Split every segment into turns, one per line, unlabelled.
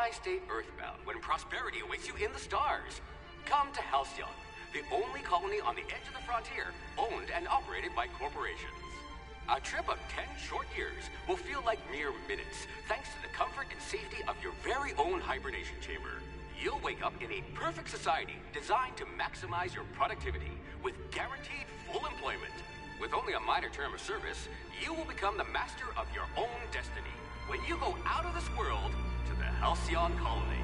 why stay earthbound when prosperity awaits you in the stars? Come to Halcyon, the only colony on the edge of the frontier, owned and operated by corporations. A trip of 10 short years will feel like mere minutes, thanks to the comfort and safety of your very own hibernation chamber. You'll wake up in a perfect society designed to maximize your productivity with guaranteed full employment. With only a minor term of service, you will become the master of your own destiny when you go out of this world to the Halcyon colony.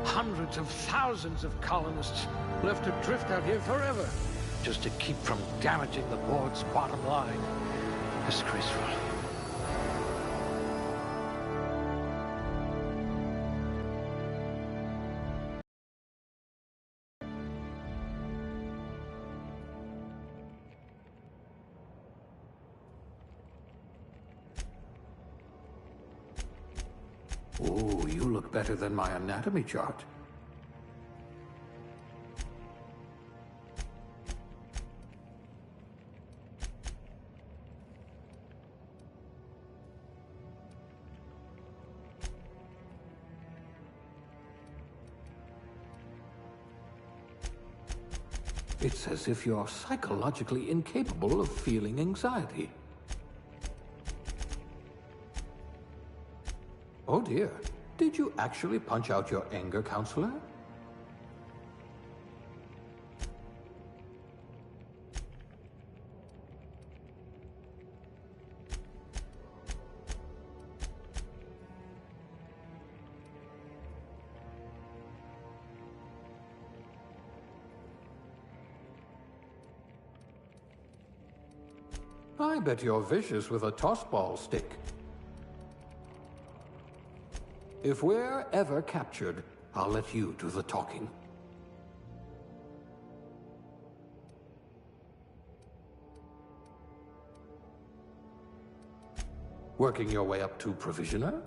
Hundreds of thousands of colonists left to drift out here forever, just to keep from damaging the board's bottom line. Disgraceful.
Oh, you look better than my anatomy chart. It's as if you're psychologically incapable of feeling anxiety. Oh dear, did you actually punch out your anger counselor? I bet you're vicious with a tossball stick. If we're ever captured, I'll let you do the talking. Working your way up to provisioner?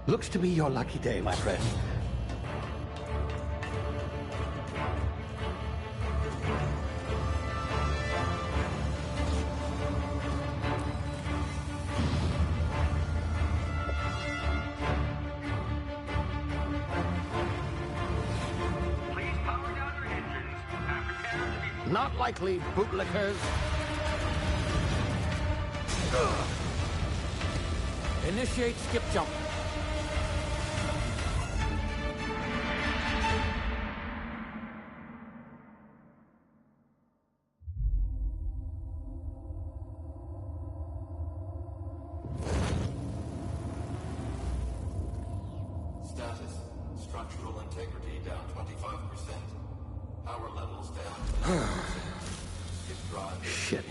Looks to be your lucky day, my friend.
Please power down your engines and prepare to be...
Not likely, bootlickers. Initiate skip jump.
Status. Structural integrity down 25%. Power levels down 10%. Skip drive.
Shit.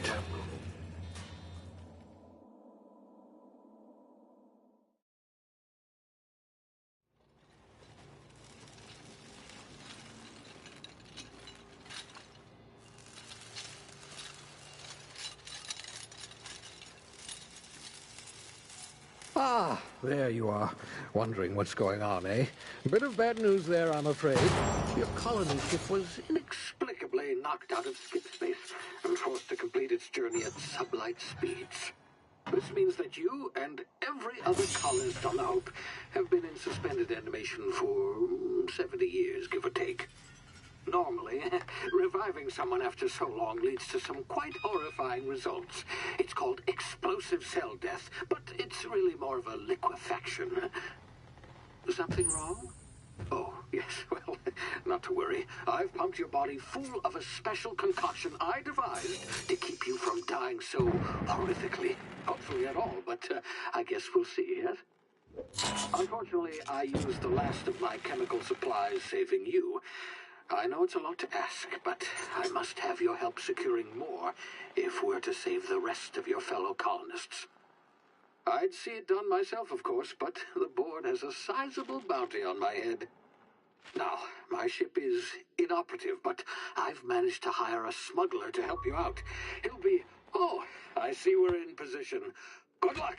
Ah, there you are. Wondering what's going on, eh? Bit of bad news there, I'm afraid. Your colony ship was inexplicably knocked out of skip space and forced to complete its journey at sublight speeds. This means that you and every other colonist on the Hope have been in suspended animation for 70 years, give or take. Normally, reviving someone after so long leads to some quite horrifying results. It's called explosive cell death, but it's really more of a liquefaction. Something wrong? Oh, yes, well, not to worry. I've pumped your body full of a special concoction I devised to keep you from dying so horrifically. Hopefully at all, but I guess we'll see, yes? Unfortunately, I used the last of my chemical supplies saving you. I know it's a lot to ask, but I must have your help securing more if we're to save the rest of your fellow colonists. I'd see it done myself, of course, but the board has a sizable bounty on my head. Now, my ship is inoperative, but I've managed to hire a smuggler to help you out. He'll be... Oh, I see we're in position. Good luck!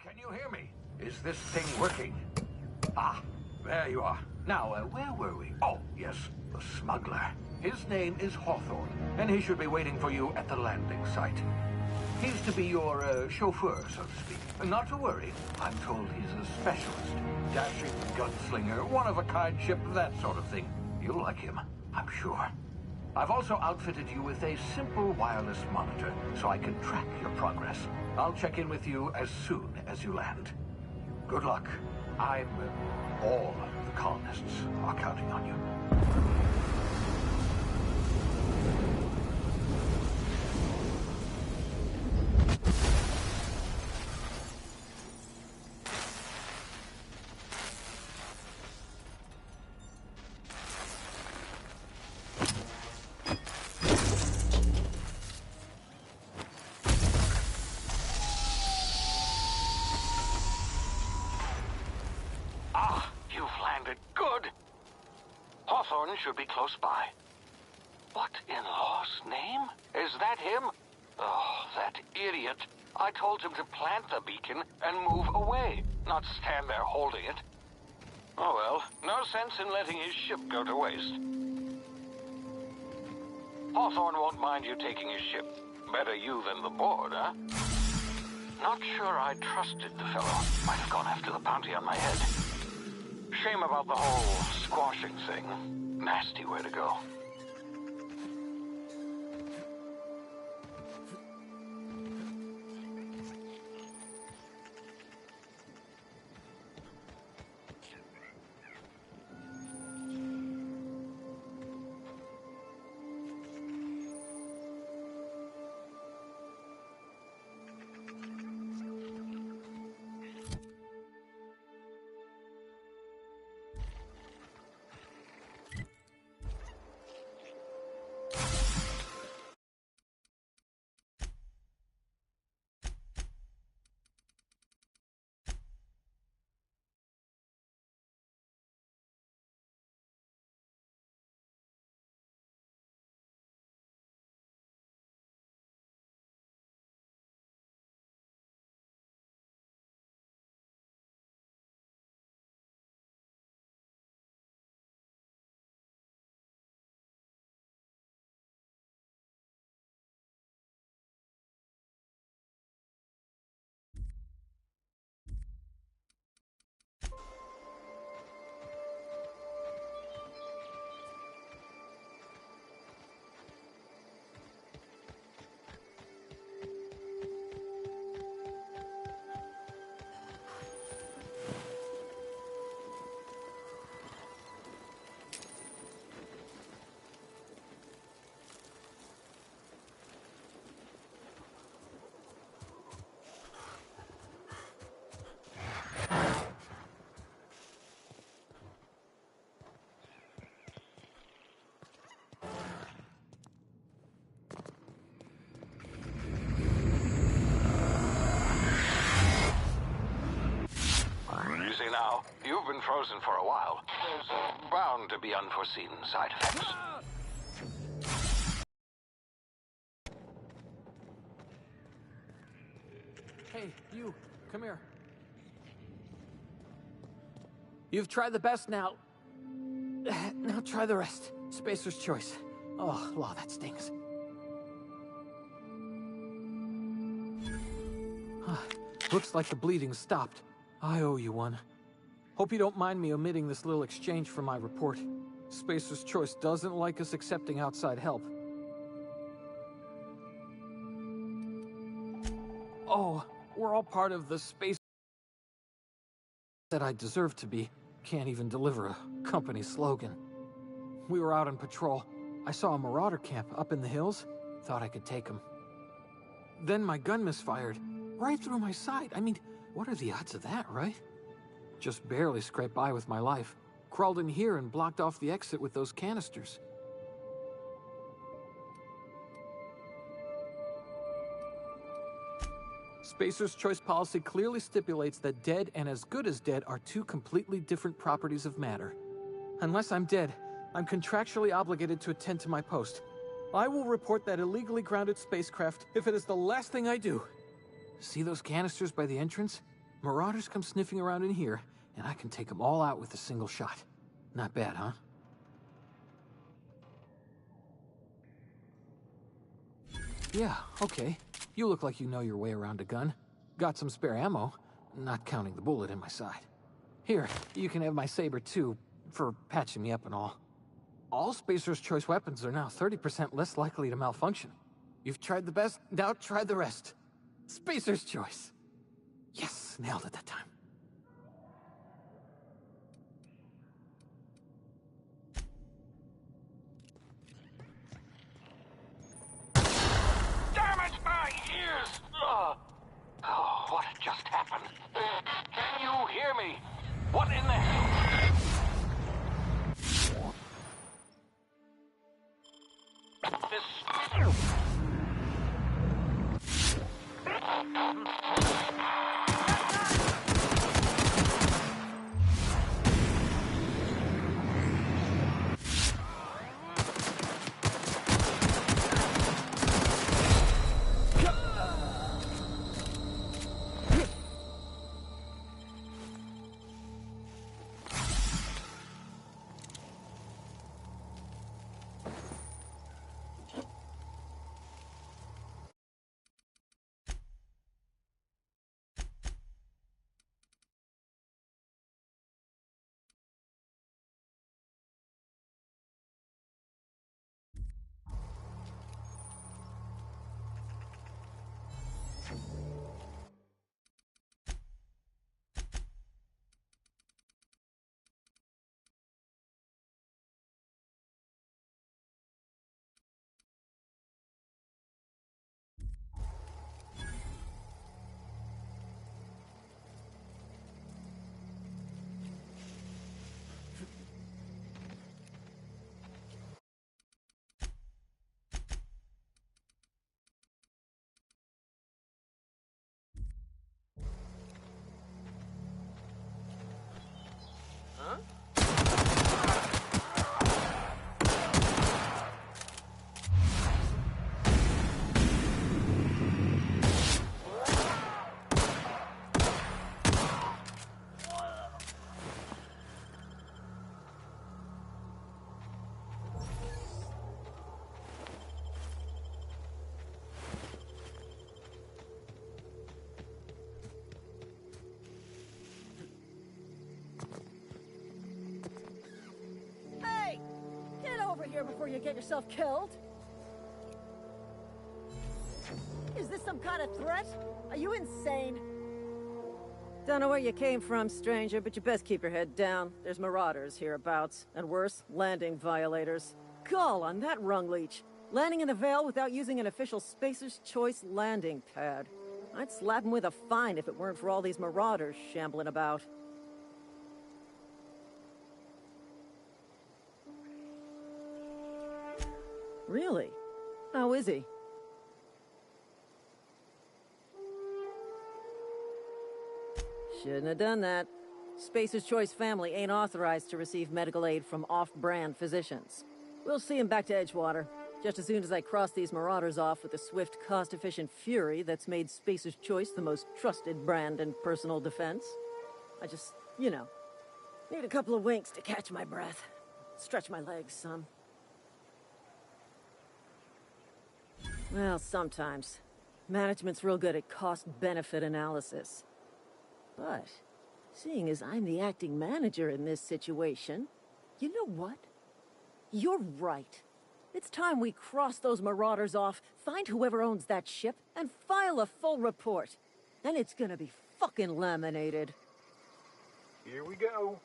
Can you hear me? Is this thing working? Ah, there you are. Now, where were we? Oh, yes, the smuggler. His name is Hawthorne, and he should be waiting for you at the landing site. He's to be your chauffeur, so to speak. Not to worry. I'm told he's a specialist. Dashing gunslinger, one-of-a-kind ship, that sort of thing. You'll like him, I'm sure. I've also outfitted you with a simple wireless monitor, so I can track your progress. I'll check in with you as soon as you land. Good luck. All the colonists are counting on you.
Hawthorne should be close by. What in law's name? Is that him? Oh, that idiot. I told him to plant the beacon and move away, not stand there holding it. Oh well, no sense in letting his ship go to waste. Hawthorne won't mind you taking his ship. Better you than the board, huh? Not sure I trusted the fellow. Might have gone after the bounty on my head. Shame about the whole squashing thing. Nasty way to go. been frozen for a while. There's bound to be unforeseen side effects.
Hey, you, come here. You've tried the best now. Now try the rest. Spacer's choice. Oh, wow, that stings. Looks like the bleeding stopped. I owe you one. Hope you don't mind me omitting this little exchange from my report. Spacer's choice doesn't like us accepting outside help. Oh, we're all part of the space that I deserve to be. Can't even deliver a company slogan. We were out on patrol. I saw a marauder camp up in the hills. Thought I could take them. Then my gun misfired. Right through my side. I mean, what are the odds of that, right? Just barely scraped by with my life. Crawled in here and blocked off the exit with those canisters. Spacer's choice policy clearly stipulates that dead and as good as dead are two completely different properties of matter. Unless I'm dead, I'm contractually obligated to attend to my post. I will report that illegally grounded spacecraft if it is the last thing I do. See those canisters by the entrance? Marauders come sniffing around in here, and I can take them all out with a single shot. Not bad, huh? Yeah, okay. You look like you know your way around a gun. Got some spare ammo, not counting the bullet in my side. Here, you can have my saber too, for patching me up and all. All Spacer's choice weapons are now 30% less likely to malfunction. You've tried the best, now try the rest. Spacer's choice. Yes, nailed it that time.
Damn it, my ears! Oh, what just happened? Can you hear me? What in the hell? This...
Before you get yourself killed? Is this some kind of threat? Are you insane? Don't know where you came from, stranger, but you best keep your head down. There's marauders hereabouts, and worse, landing violators. Gall on that rung leech. Landing in the Vale without using an official Spacer's Choice landing pad. I'd slap him with a fine if it weren't for all these marauders shambling about. Really? How is he? Shouldn't have done that. Spacer's Choice family ain't authorized to receive medical aid from off-brand physicians. We'll see him back to Edgewater, just as soon as I cross these marauders off with the swift, cost-efficient fury that's made Spacer's Choice the most trusted brand in personal defense. I just, need a couple of winks to catch my breath. Stretch my legs some. Well, sometimes. Management's real good at cost-benefit analysis. But, seeing as I'm the acting manager in this situation, you know what? You're right. It's time we cross those marauders off, find whoever owns that ship, and file a full report. Then it's gonna be fucking laminated.
Here we go.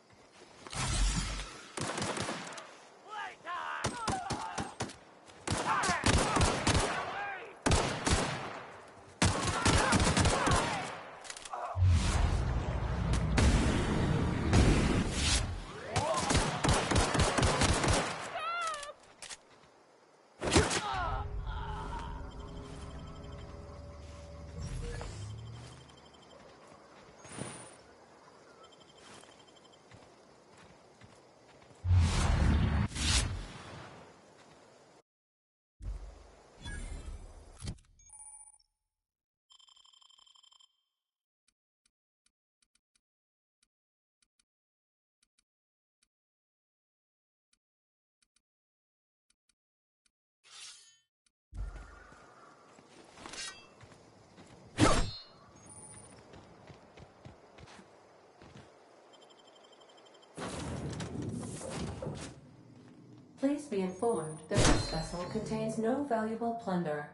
Please be informed that this vessel contains no valuable plunder.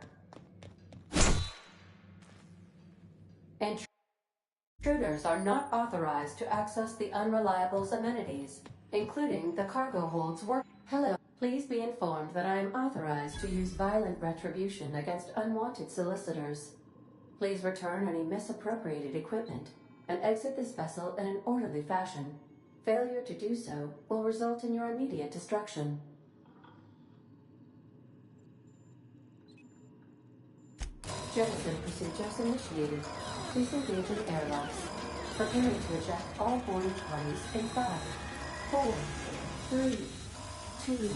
Intruders are not authorized to access the Unreliable's amenities, including the cargo hold's work. Hello. Please be informed that I am authorized to use violent retribution against unwanted solicitors. Please return any misappropriated equipment and exit this vessel in an orderly fashion. Failure to do so will result in your immediate destruction. Jettison procedures initiated. Please engage in airlocks. Preparing to eject all boarding parties in 5, 4, 3, 2,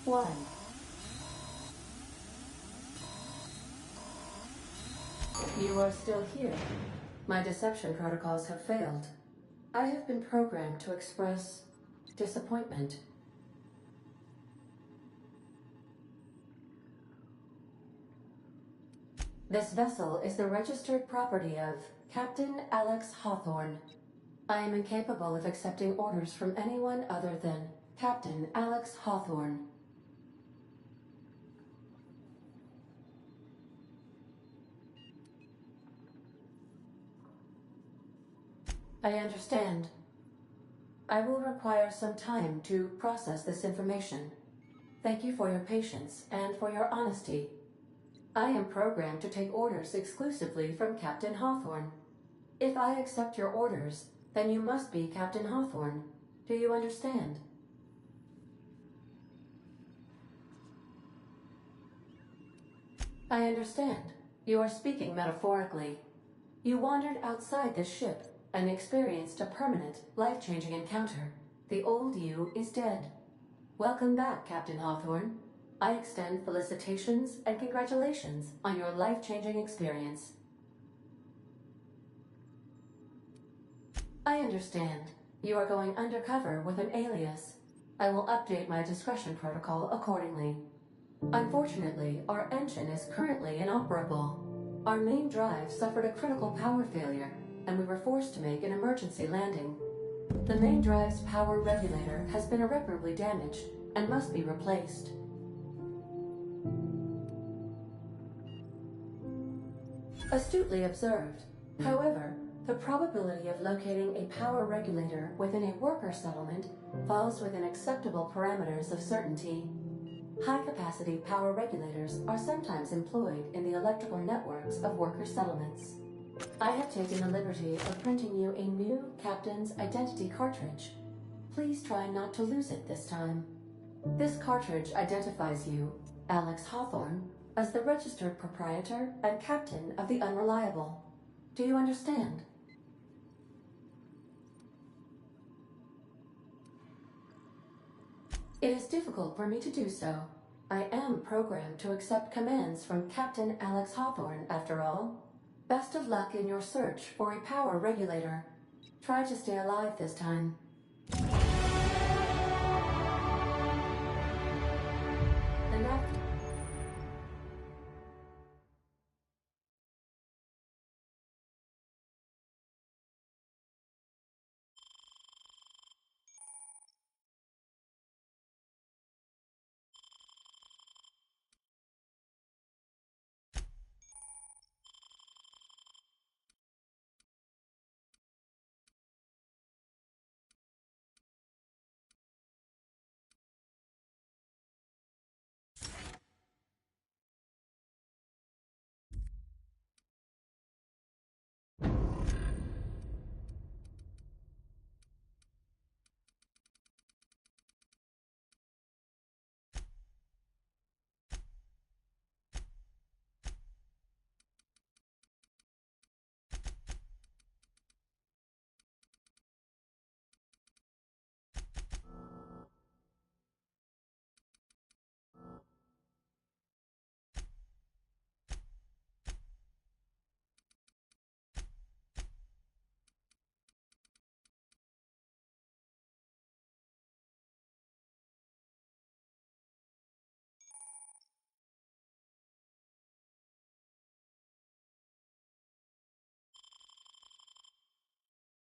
1. You are still here. My deception protocols have failed. I have been programmed to express disappointment. This vessel is the registered property of Captain Alex Hawthorne. I am incapable of accepting orders from anyone other than Captain Alex Hawthorne. I understand. I will require some time to process this information. Thank you for your patience and for your honesty. I am programmed to take orders exclusively from Captain Hawthorne. If I accept your orders, then you must be Captain Hawthorne. Do you understand? I understand. You are speaking metaphorically. You wandered outside this ship and experienced a permanent, life-changing encounter. The old you is dead. Welcome back, Captain Hawthorne. I extend felicitations and congratulations on your life-changing experience. I understand. You are going undercover with an alias. I will update my discretion protocol accordingly. Unfortunately, our engine is currently inoperable. Our main drive suffered a critical power failure, and we were forced to make an emergency landing. The main drive's power regulator has been irreparably damaged and must be replaced. Astutely observed. However, the probability of locating a power regulator within a worker settlement falls within acceptable parameters of certainty. High-capacity power regulators are sometimes employed in the electrical networks of worker settlements. I have taken the liberty of printing you a new Captain's Identity cartridge. Please try not to lose it this time. This cartridge identifies you, Alex Hawthorne, as the registered proprietor and captain of the Unreliable. Do you understand? It is difficult for me to do so. I am programmed to accept commands from Captain Alex Hawthorne, after all. Best of luck in your search for a power regulator. Try to stay alive this time. And after...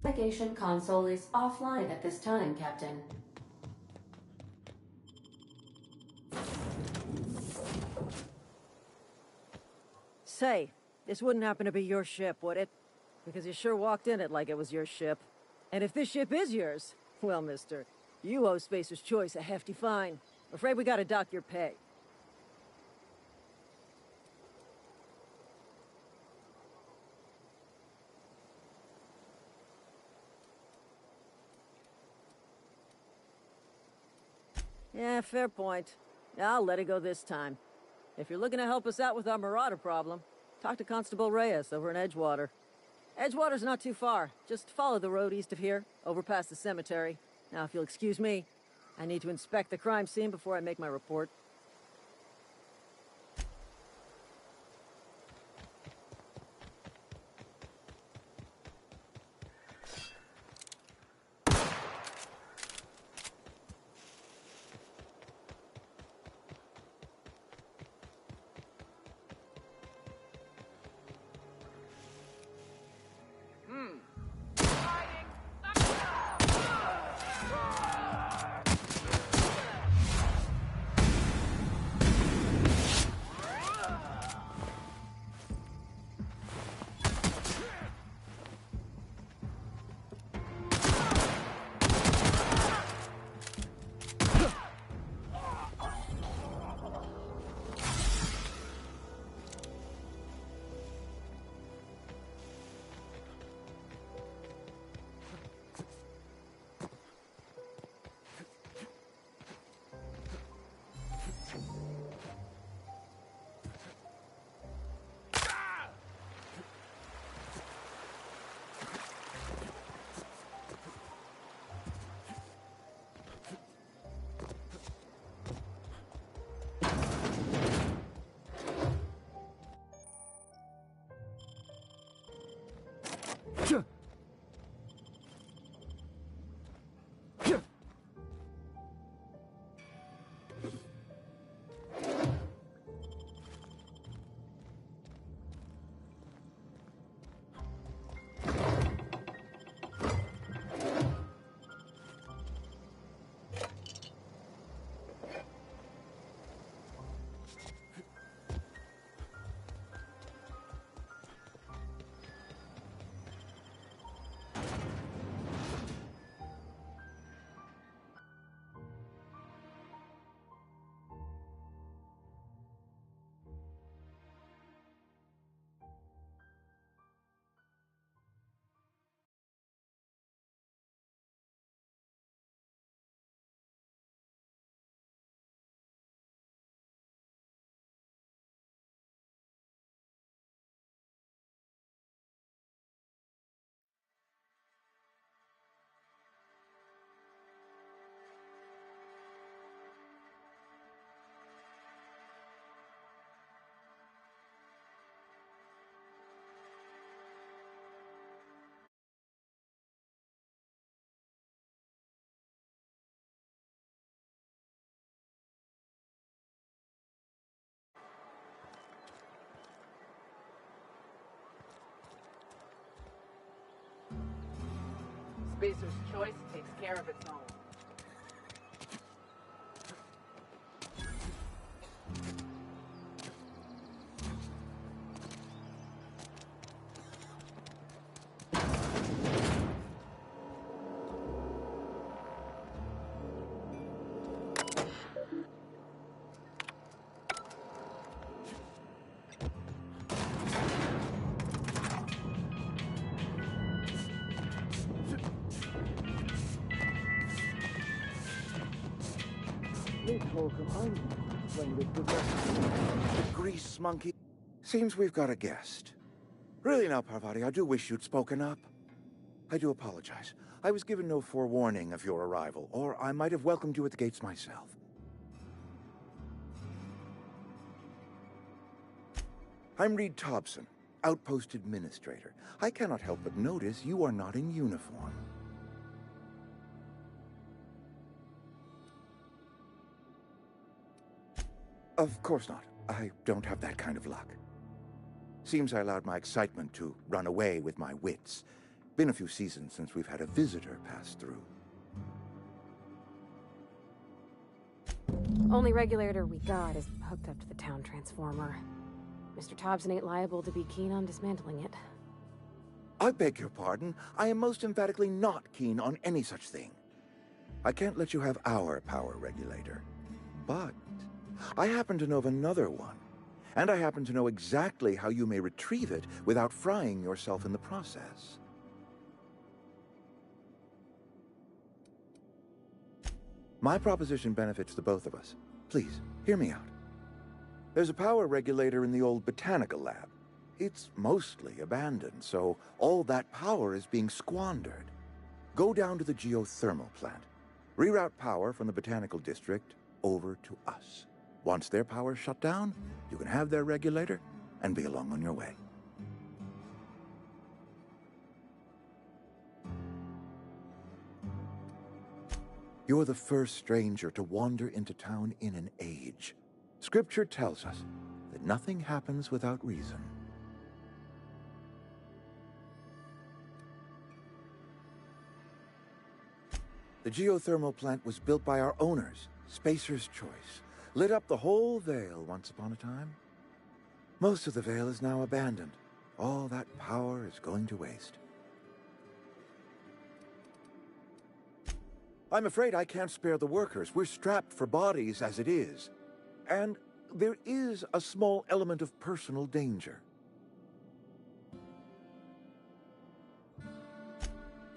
Navigation console is offline at this time, Captain.
Say, this wouldn't happen to be your ship, would it? Because you sure walked in it like it was your ship. And if this ship is yours, well, mister, you owe Spacer's Choice a hefty fine. Afraid we gotta dock your pay. Yeah, fair point. I'll let it go this time. If you're looking to help us out with our marauder problem, talk to Constable Reyes over in Edgewater. Edgewater's not too far. Just follow the road east of here, over past the cemetery. Now, if you'll excuse me, I need to inspect the crime scene before I make my report.
Spacer's choice takes care of its own.
Grease monkey. Seems we've got a guest. Really now, Parvati, I do wish you'd spoken up. I do apologize. I was given no forewarning of your arrival, or I might have welcomed you at the gates myself. I'm Reed Thompson, Outpost Administrator. I cannot help but notice you are not in uniform. Of course not. I don't have that kind of luck. Seems I allowed my excitement to run away with my wits. Been a few seasons since we've had a visitor pass through.
Only regulator we got is hooked up to the town transformer. Mr. Thompson ain't liable to be keen on dismantling it.
I beg your pardon. I am most emphatically not keen on any such thing. I can't let you have our power regulator. But I happen to know of another one. And I happen to know exactly how you may retrieve it without frying yourself in the process. My proposition benefits the both of us. Please, hear me out. There's a power regulator in the old botanical lab. It's mostly abandoned, so all that power is being squandered. Go down to the geothermal plant. Reroute power from the botanical district over to us. Once their power's shut down, you can have their regulator and be along on your way. You're the first stranger to wander into town in an age. Scripture tells us that nothing happens without reason. The geothermal plant was built by our owners, Spacer's Choice. Lit up the whole Vale once upon a time. Most of the Vale is now abandoned. All that power is going to waste. I'm afraid I can't spare the workers. We're strapped for bodies as it is. And there is a small element of personal danger.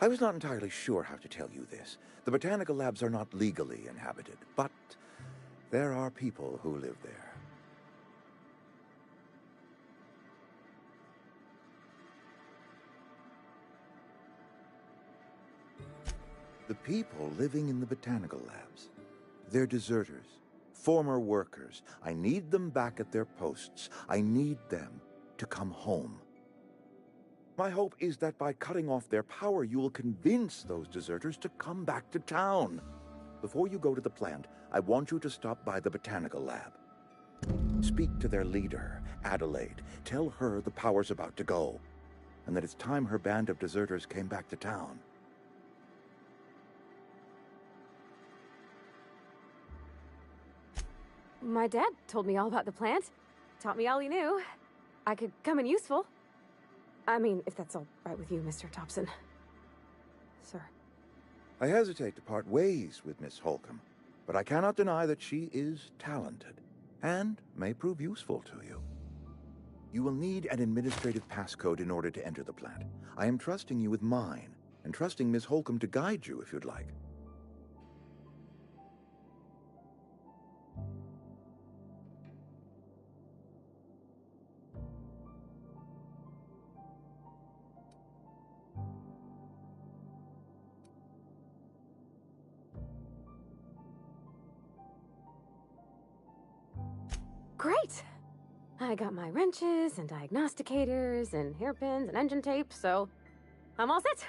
I was not entirely sure how to tell you this. The botanical labs are not legally inhabited, but there are people who live there. The people living in the botanical labs, they're deserters, former workers. I need them back at their posts. I need them to come home. My hope is that by cutting off their power, you will convince those deserters to come back to town. Before you go to the plant, I want you to stop by the botanical lab. Speak to their leader, Adelaide. Tell her the power's about to go, and that it's time her band of deserters came back to town.
My dad told me all about the plant. Taught me all he knew. I could come in useful. I mean, if that's all right with you, Mr. Thompson. Sir.
I hesitate to part ways with Miss Holcomb, but I cannot deny that she is talented, and may prove useful to you. You will need an administrative passcode in order to enter the plant. I am trusting you with mine, and trusting Miss Holcomb to guide you if you'd like.
Great! I got my wrenches and diagnosticators and hairpins and engine tape, so I'm all set.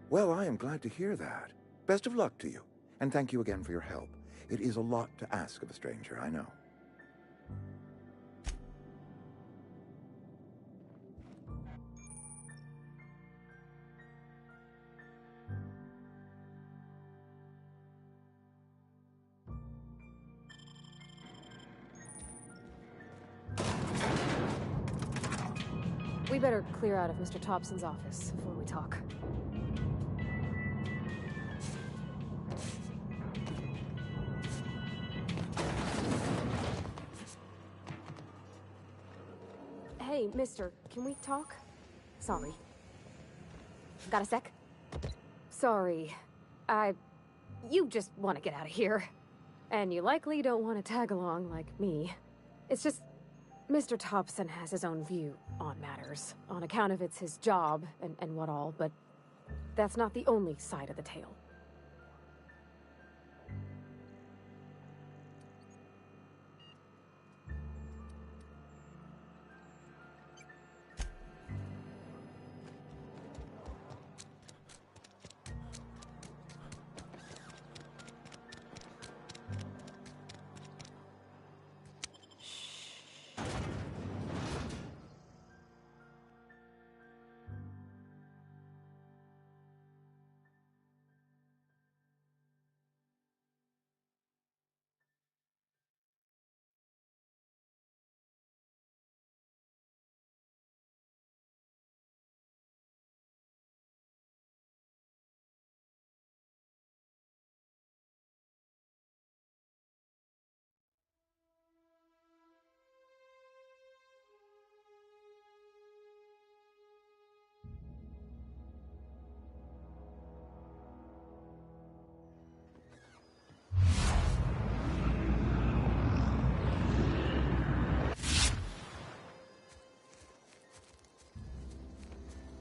Well, I am glad to hear that. Best of luck to you, and thank you again for your help. It is a lot to ask of a stranger, I know.
We better clear out of Mr. Thompson's office before we talk. Hey, mister, can we talk? Sorry. Got a sec? Sorry. You just want to get out of here. And you likely don't want to tag along like me. It's just, Mr. Thompson has his own view on matters, on account of it's his job and what all, but that's not the only side of the tale.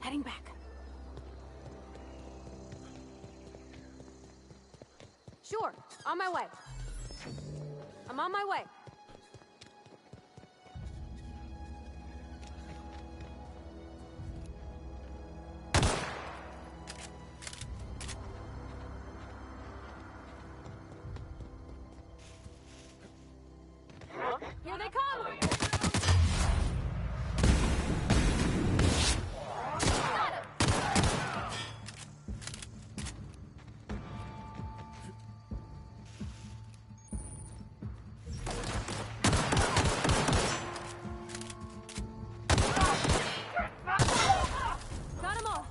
Heading back. Sure, on my way. I'm on my way. Here they come! Got 'em all.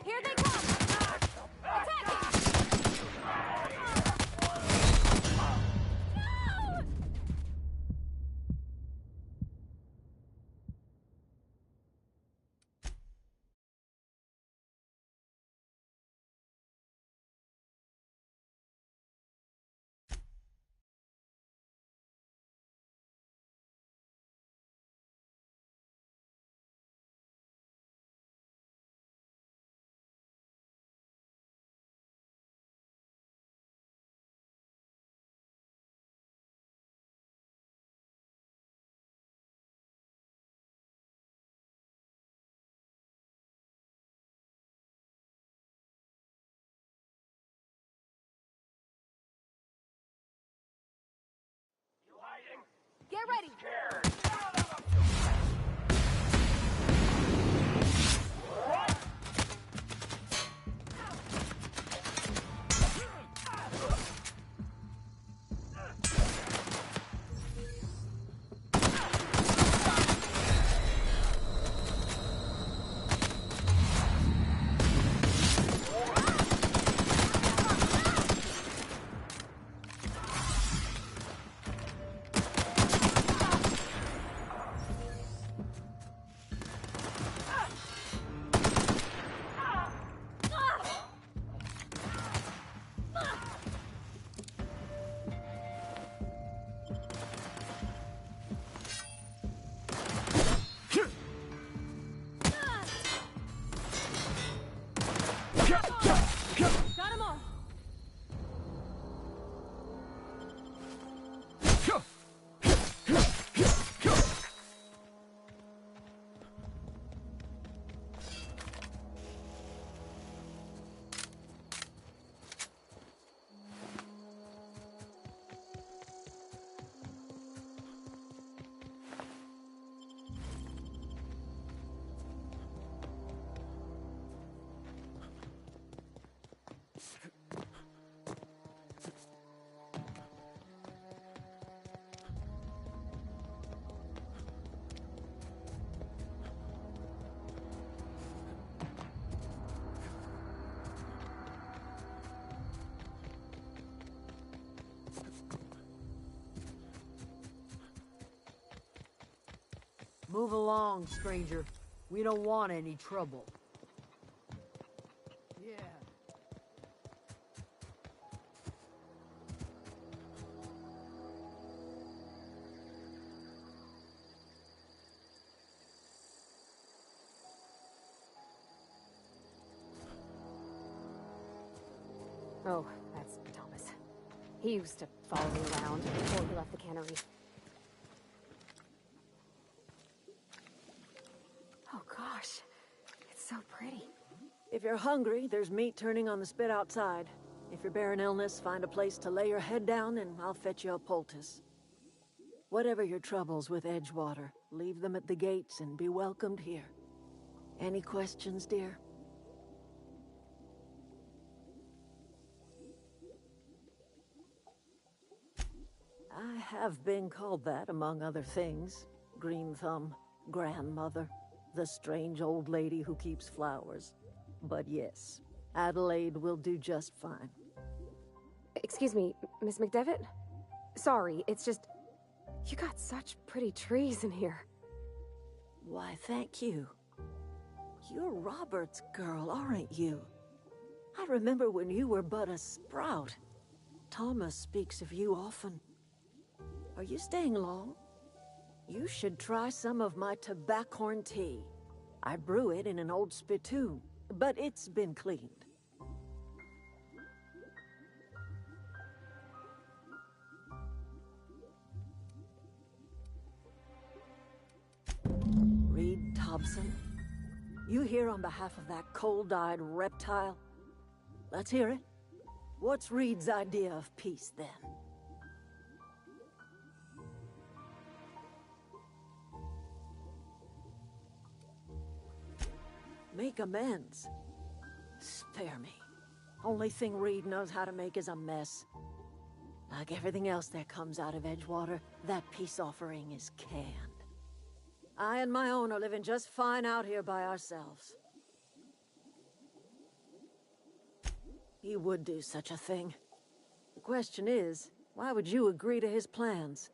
Here they come! Attack! No! Get ready!
Got him off!
Move along, stranger. We don't want any trouble. Yeah.
Oh, that's Thomas. He used to follow me around before he left the cannery. Oh gosh, it's so pretty.
If you're hungry, there's meat turning on the spit outside. If you're bearing illness, find a place to lay your head down and I'll fetch you a poultice. Whatever your troubles with Edgewater, leave them at the gates and be welcomed here. Any questions, dear? I have been called that, among other things. Green Thumb, grandmother, the strange old lady who keeps flowers. But yes, Adelaide will do just fine.
Excuse me, Miss McDevitt? Sorry, it's just... You got such pretty trees in here.
Why, thank you. You're Robert's girl, aren't you? I remember when you were but a sprout. Thomas speaks of you often. Are you staying long? You should try some of my tobaccorn tea. I brew it in an old spittoon, but it's been cleaned. Reed Thompson, you here on behalf of that cold-eyed reptile? Let's hear it. What's Reed's idea of peace, then? Make amends. Spare me. Only thing Reed knows how to make is a mess. Like everything else that comes out of Edgewater, that peace offering is canned. I and my own are living just fine out here by ourselves. He would do such a thing. The question is, why would you agree to his plans?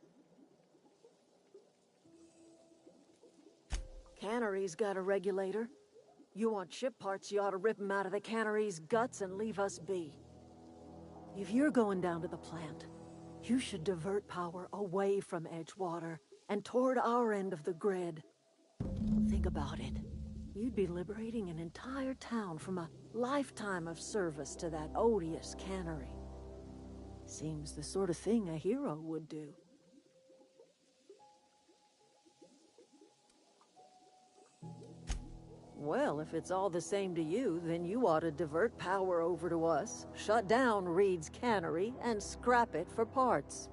Cannery's got a regulator. You want ship parts, you ought to rip them out of the cannery's guts and leave us be. If you're going down to the plant, you should divert power away from Edgewater and toward our end of the grid. Think about it. You'd be liberating an entire town from a lifetime of service to that odious cannery. Seems the sort of thing a hero would do. Well, if it's all the same to you, then you ought to divert power over to us, shut down Reed's cannery, and scrap it for parts.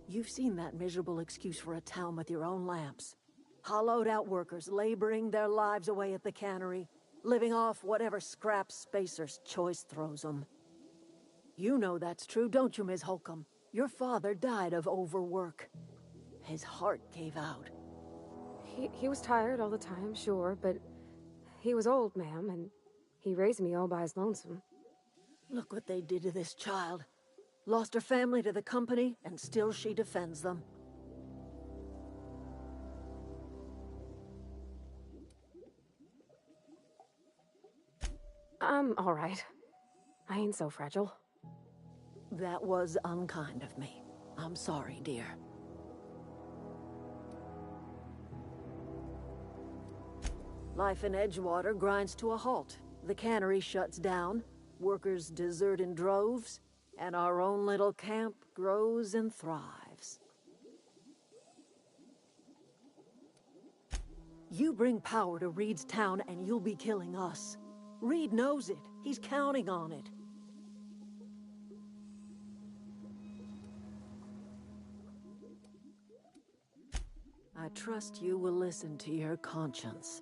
You've seen that miserable excuse for a town with your own lamps. Hollowed out workers laboring their lives away at the cannery, living off whatever scrap Spacer's choice throws them. You know that's true, don't you, Ms. Holcomb? Your father died of overwork. His heart gave out.
He was tired all the time, sure, but he was old, ma'am, and he raised me all by his lonesome.
Look what they did to this child. Lost her family to the company, and still she defends them.
I'm all right. I ain't so fragile.
That was unkind of me. I'm sorry, dear. Life in Edgewater grinds to a halt. The cannery shuts down, workers desert in droves, and our own little camp grows and thrives. You bring power to Reed's town and you'll be killing us. Reed knows it. He's counting on it. I trust you will listen to your conscience.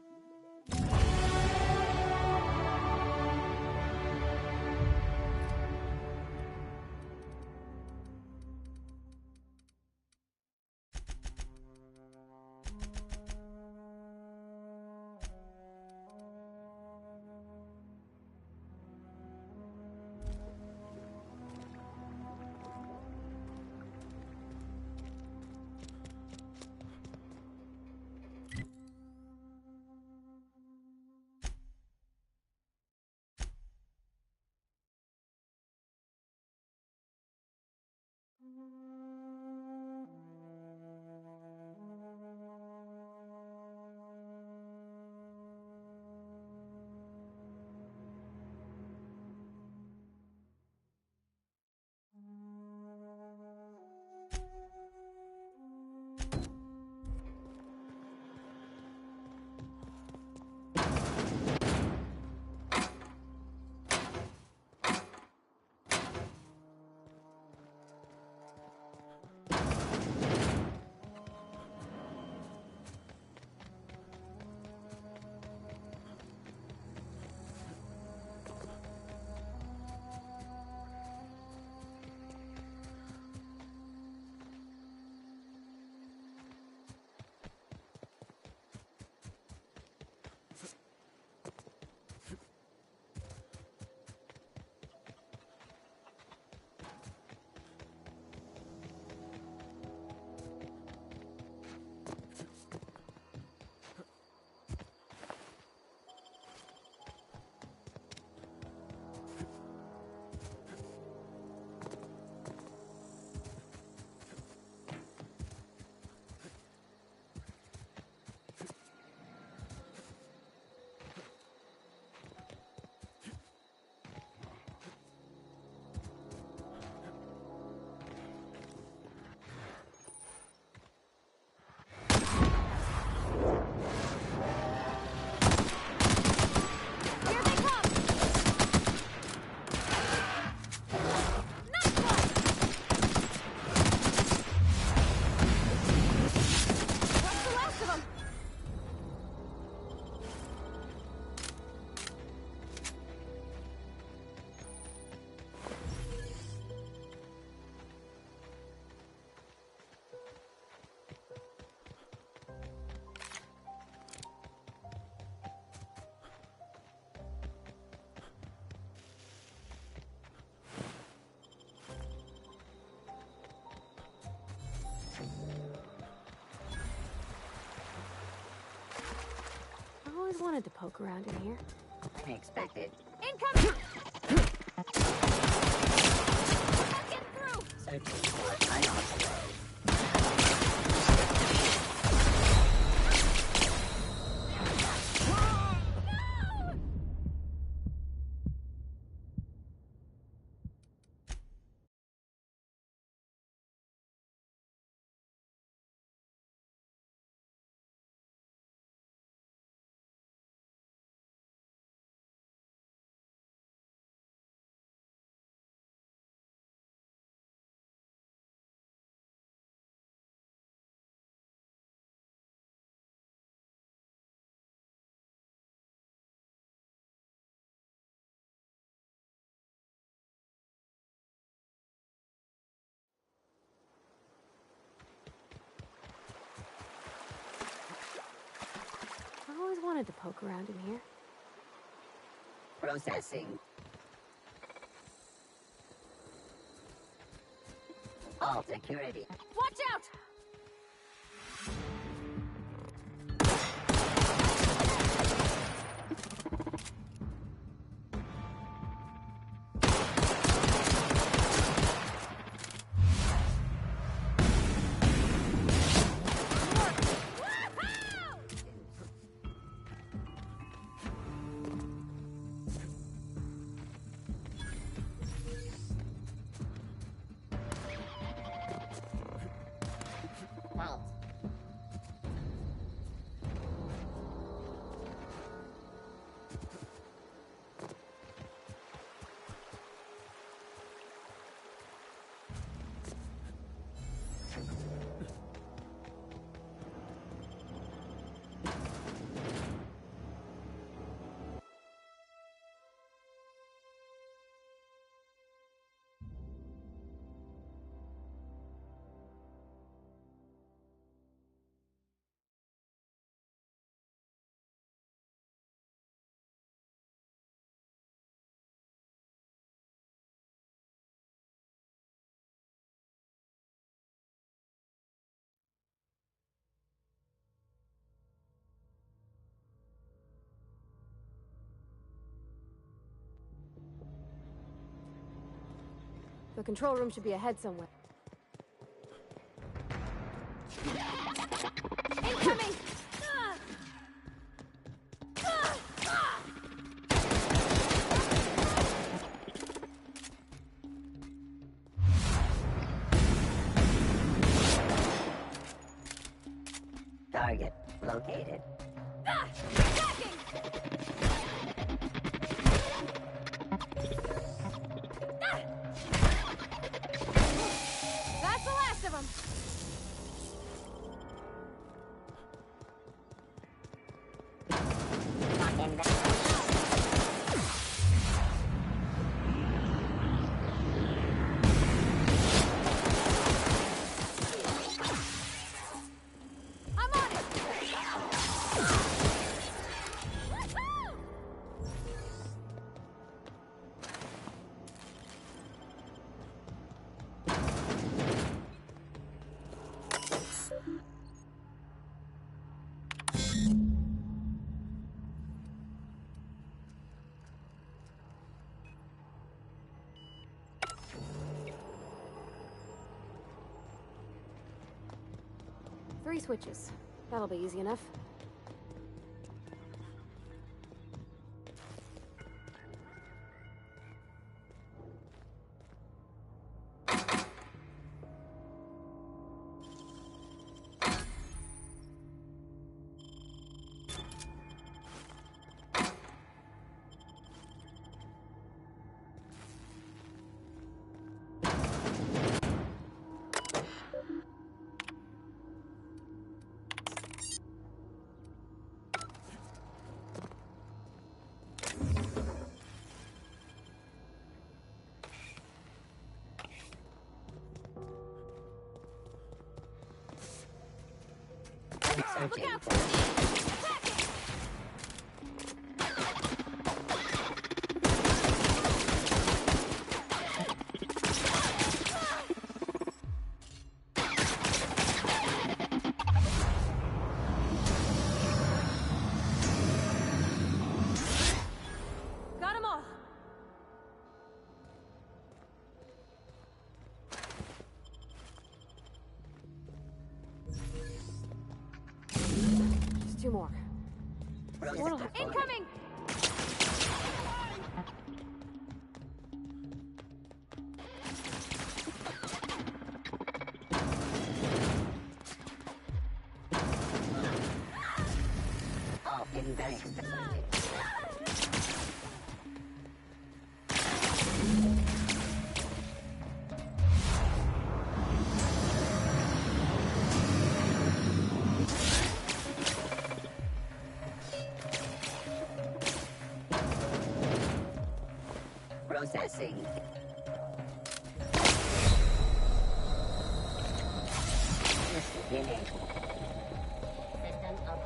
I always wanted to poke around in here.
Unexpected.
Incoming! I'm getting through!
Searching for unauthorized.
I always wanted to poke around in here.
Processing. All security.
Watch out! The control room should be ahead somewhere. Incoming!
Target located.
Attacking! That's the last of them. I'm on it. Woohoo! 3 switches. That'll be easy enough.
Searching.
Look out! Attacking! Got 'em all. Just 2 more. What'll happen? Incoming!
All getting very sophisticated. Processing. Beginning. System up.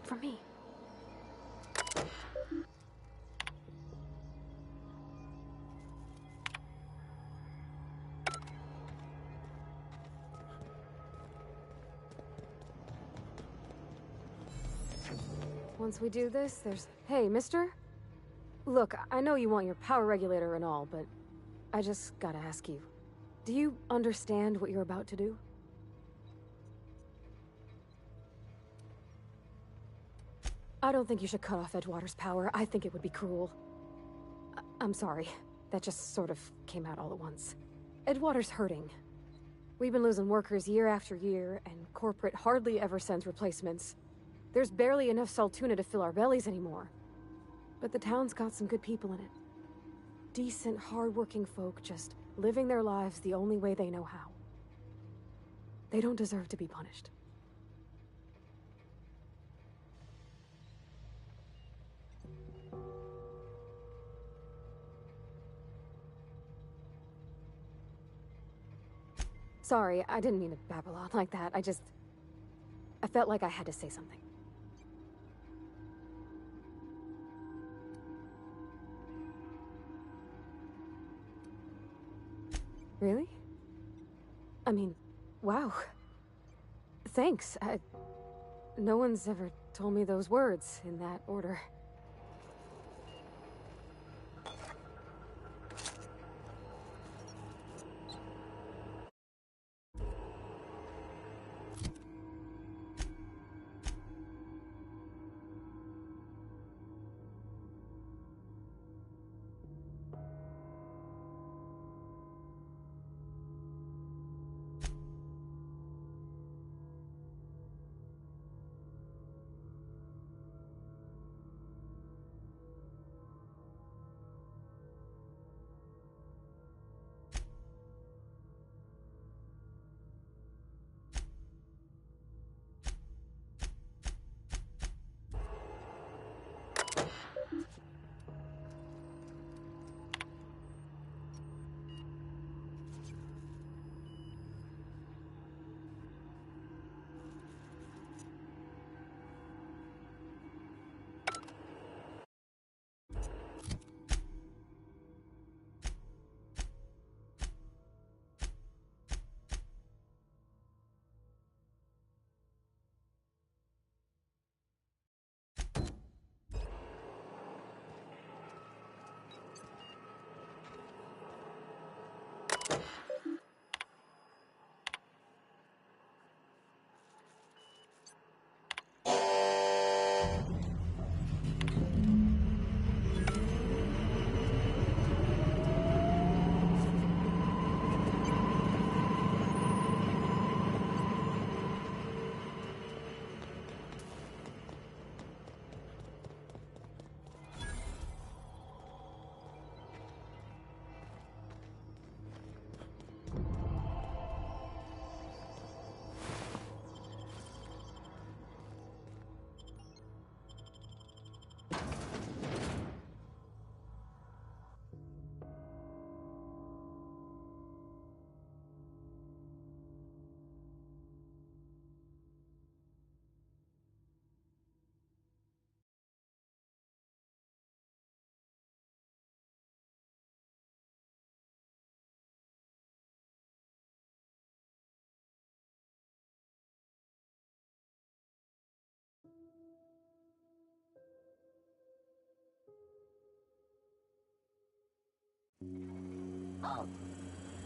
For me. Once we do this, there's... Hey, mister? Look, I know you want your power regulator and all, but I just gotta ask you. Do you understand what you're about to do? I don't think you should cut off Edgewater's power. I think it would be cruel. I'm sorry. that just sort of came out all at once. Edgewater's hurting. We've been losing workers year after year, and corporate hardly ever sends replacements. There's barely enough Saltuna to fill our bellies anymore. But the town's got some good people in it. Decent, hard-working folk just living their lives the only way they know how. They don't deserve to be punished. Sorry, I didn't mean to babble on like that. I felt like I had to say something. Really? I mean, wow. Thanks. No one's ever told me those words in that order.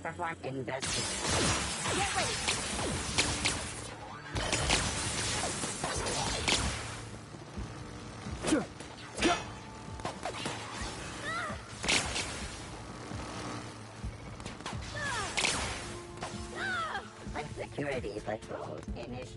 Perform investigation. Get ready! Security patrol initiated.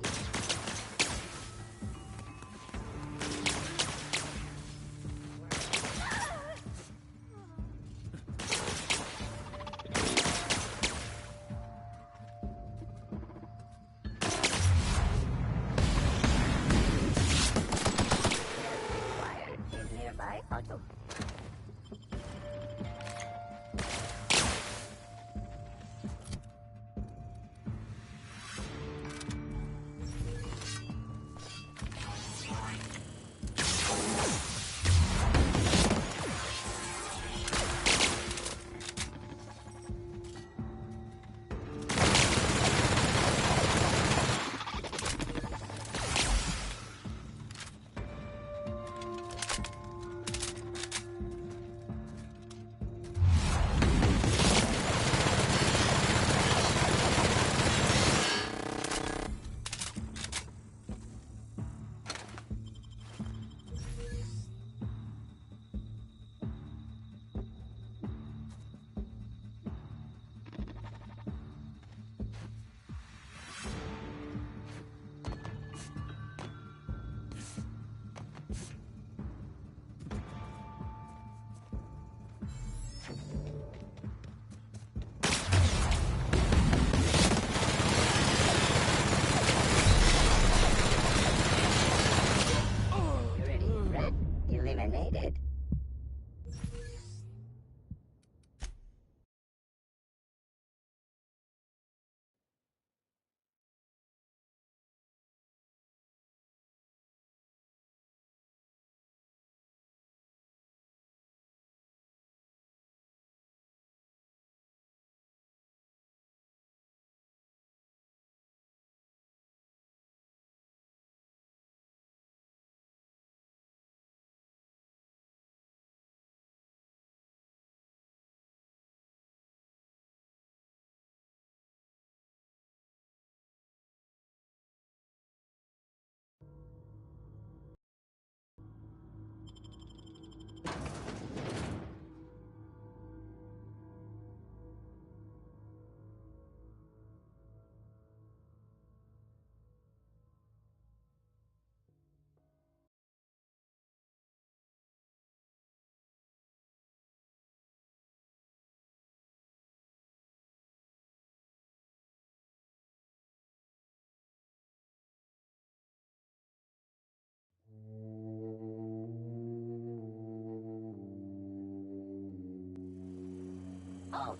Oh,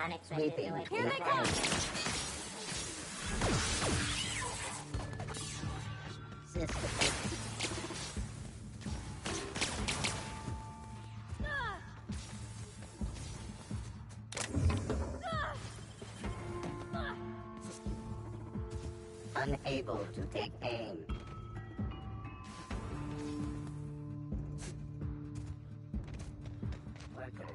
unexpected.
Here they come!
Unable to take aim. Worker.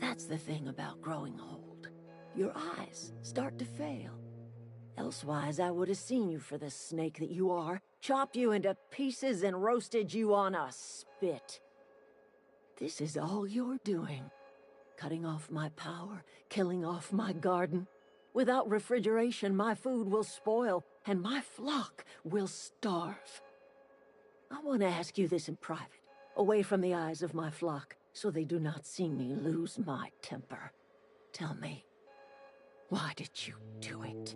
That's the thing about growing old. Your eyes start to fail. Elsewise, I would have seen you for the snake that you are, chopped you into pieces and roasted you on a spit. This is all you're doing. Cutting off my power, killing off my garden. Without refrigeration, my food will spoil, and my flock will starve. I want to ask you this in private, away from the eyes of my flock, so they do not see me lose my temper. Tell me, why did you do it?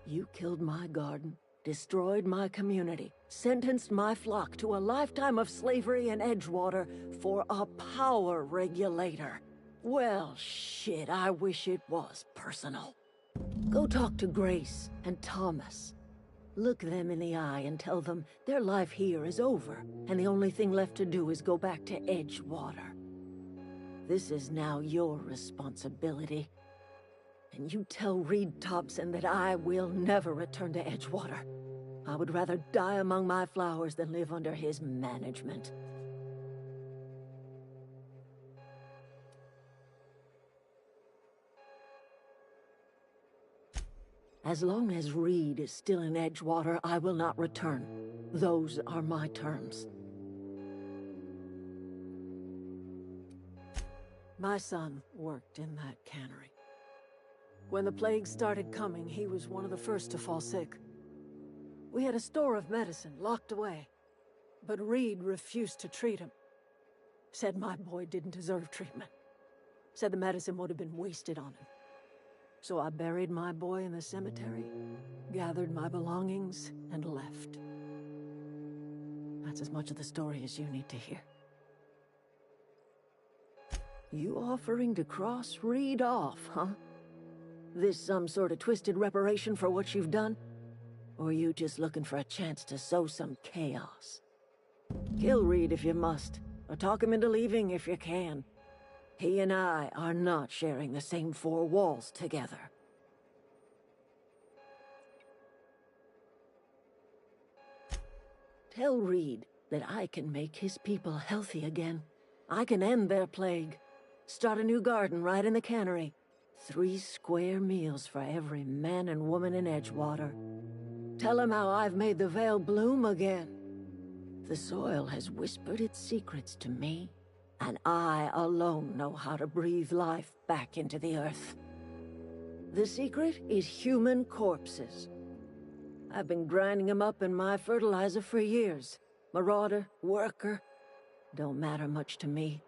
You killed my garden, destroyed my community, sentenced my flock to a lifetime of slavery in Edgewater for a power regulator. Well, shit, I wish it was personal. Go talk to Grace and Thomas. Look them in the eye and tell them their life here is over, and the only thing left to do is go back to Edgewater. This is now your responsibility. And you tell Reed Thompson that I will never return to Edgewater. I would rather die among my flowers than live under his management. As long as Reed is still in Edgewater, I will not return. Those are my terms. My son worked in that cannery. When the plague started coming, he was one of the first to fall sick. We had a store of medicine locked away, but Reed refused to treat him. Said my boy didn't deserve treatment. Said the medicine would have been wasted on him. So I buried my boy in the cemetery, gathered my belongings, and left. That's as much of the story as you need to hear. You offering to cross Reed off, huh? This some sort of twisted reparation for what you've done? Or you just looking for a chance to sow some chaos? Kill Reed if you must, or talk him into leaving if you can. He and I are not sharing the same four walls together. Tell Reed that I can make his people healthy again. I can end their plague. Start a new garden right in the cannery. 3 square meals for every man and woman in Edgewater. Tell them how I've made the Vale bloom again. The soil has whispered its secrets to me, and I alone know how to breathe life back into the earth. The secret is human corpses. I've been grinding them up in my fertilizer for years. Marauder, worker, don't matter much to me.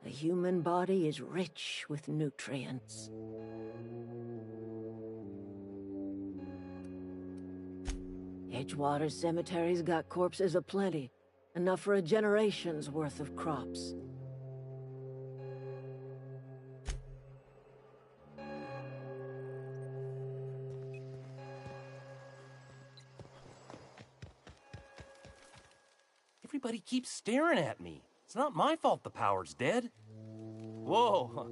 The human body is rich with nutrients. Edgewater Cemetery's got corpses aplenty, enough for a generation's worth of crops.
Everybody keeps staring at me. It's not my fault the power's dead. Whoa,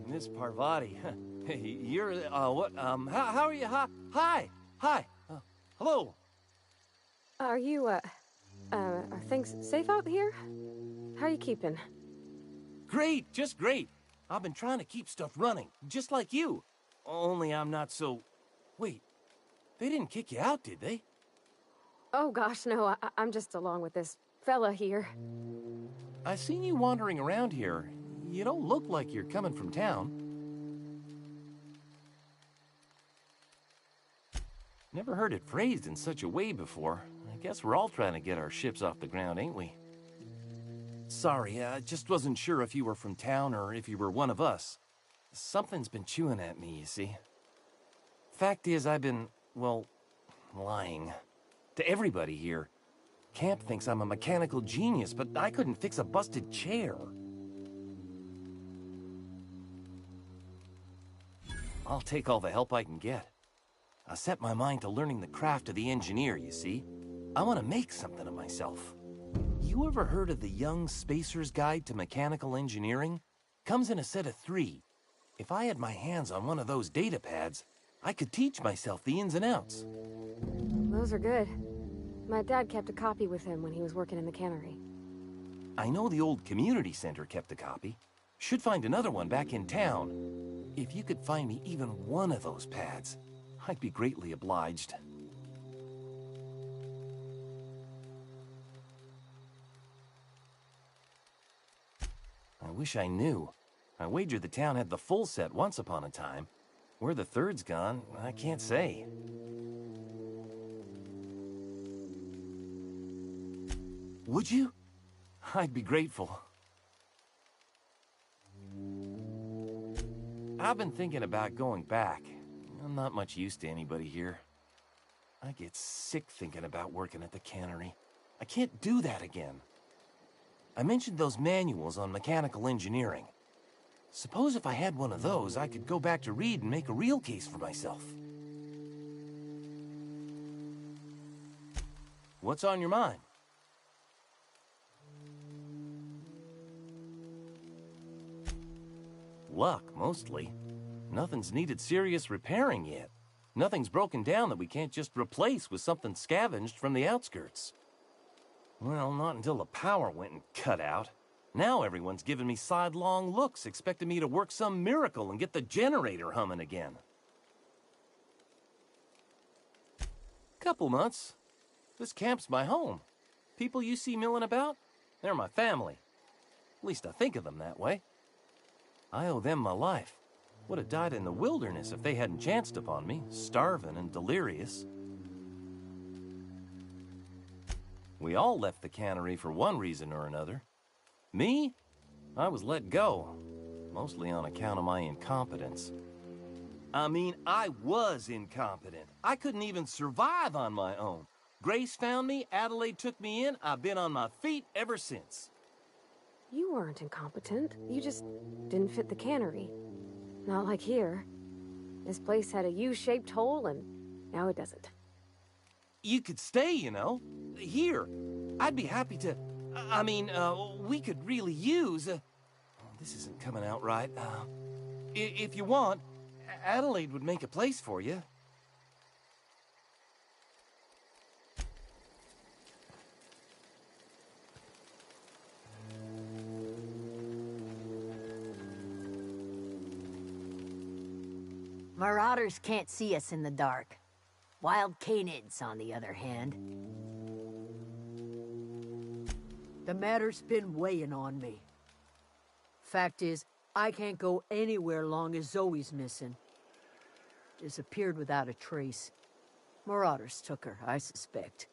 Miss Parvati. Hey, you're, what, how are you? Hi, hello.
Are you, are things safe out here? How are you keeping?
Great, just great. I've been trying to keep stuff running, just like you. Only I'm not so... Wait, they didn't kick you out, did they?
Oh gosh, no, I'm just along with this fella here.
I seen you wandering around here. You don't look like you're coming from town. Never heard it phrased in such a way before. I guess we're all trying to get our ships off the ground, ain't we? Sorry, I just wasn't sure if you were from town or if you were one of us. Something's been chewing at me, you see. Fact is, I've been, well, lying. To everybody here. Camp thinks I'm a mechanical genius, but I couldn't fix a busted chair. I'll take all the help I can get. I set my mind to learning the craft of the engineer, you see. I want to make something of myself. You ever heard of the Young Spacer's Guide to Mechanical Engineering? Comes in a set of 3. If I had my hands on one of those data pads, I could teach myself the ins and outs.
Those are good. My dad kept a copy with him when he was working in the cannery.
I know the old community center kept a copy. Should find another one back in town. If you could find me even one of those pads, I'd be greatly obliged. I wish I knew. I wager the town had the full set once upon a time. Where the third's gone, I can't say. Would you? I'd be grateful. I've been thinking about going back. I'm not much use to anybody here. I get sick thinking about working at the cannery. I can't do that again. I mentioned those manuals on mechanical engineering. Suppose if I had one of those, I could go back to read and make a real case for myself. What's on your mind? Luck, mostly. Nothing's needed serious repairing yet. Nothing's broken down that we can't just replace with something scavenged from the outskirts. Well, not until the power went and cut out. Now everyone's giving me sidelong looks, expecting me to work some miracle and get the generator humming again. Couple months. This camp's my home. People you see milling about, they're my family. At least I think of them that way. I owe them my life. Would have died in the wilderness if they hadn't chanced upon me, starving and delirious. We all left the cannery for one reason or another. Me? I was let go, mostly on account of my incompetence. I mean, I was incompetent. I couldn't even survive on my own. Grace found me, Adelaide took me in, I've been on my feet ever since.
You weren't incompetent. You just didn't fit the cannery. Not like here. This place had a U-shaped hole, and now it doesn't.
You could stay, you know. Here. I'd be happy to... I mean, we could really use... this isn't coming out right. If you want, Adelaide would make a place for you.
Marauders can't see us in the dark. Wild canids, on the other hand. The matter's been weighing on me. Fact is, I can't go anywhere long as Zoe's missing. Disappeared without a trace. Marauders took her, I suspect.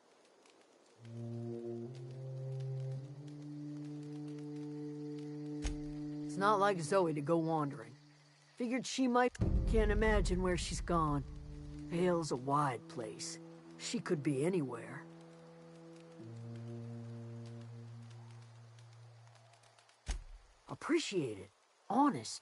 It's not like Zoe to go wandering. Figured she might... Can't imagine where she's gone. Hale's a wide place. She could be anywhere. Appreciate it. Honest.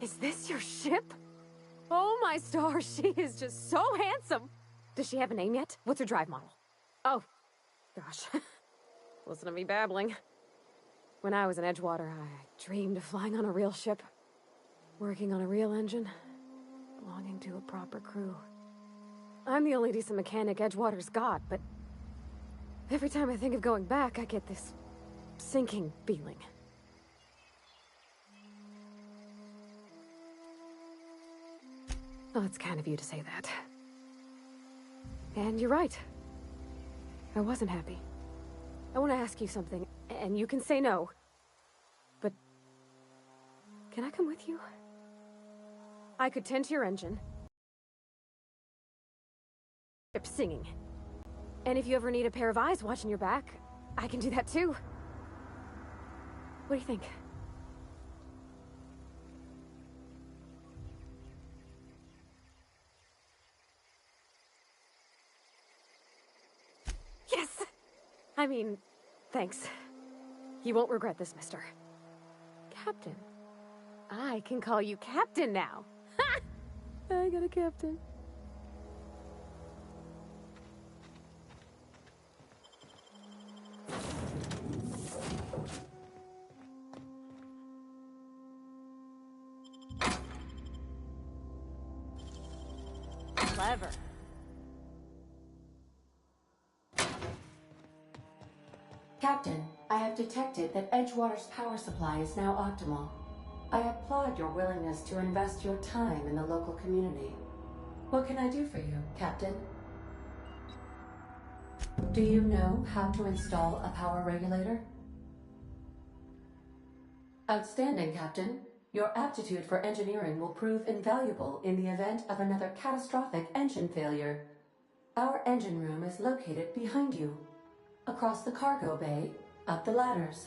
Is this your ship? Oh my stars, she is just so handsome! Does she have a name yet? What's her drive model? Oh, gosh. Listen to me babbling. When I was in Edgewater, I dreamed of flying on a real ship. Working on a real engine. Belonging to a proper crew. I'm the only decent mechanic Edgewater's got, but... every time I think of going back, I get this... sinking feeling. Well, it's kind of you to say that. And you're right. I wasn't happy. I want to ask you something, and you can say no. But... can I come with you? I could tend to your engine. Singing. And if you ever need a pair of eyes watching your back, I can do that too. What do you think? Yes! I mean, thanks. You won't regret this, mister. Captain. I can call you Captain now. Ha! I got a captain.
Clever.
Captain, I have detected that Edgewater's power supply is now optimal. I applaud your willingness to invest your time in the local community. What can I do for you, Captain? Do you know how to install a power regulator? Outstanding, Captain. Your aptitude for engineering will prove invaluable in the event of another catastrophic engine failure. Our engine room is located behind you. Across the cargo bay, up the ladders.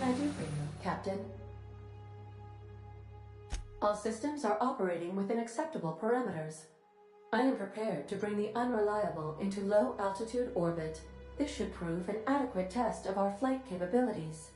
can I do for you, Captain? All systems are operating within acceptable parameters. I am prepared to bring the Unreliable into low-altitude orbit. This should prove an adequate test of our flight capabilities.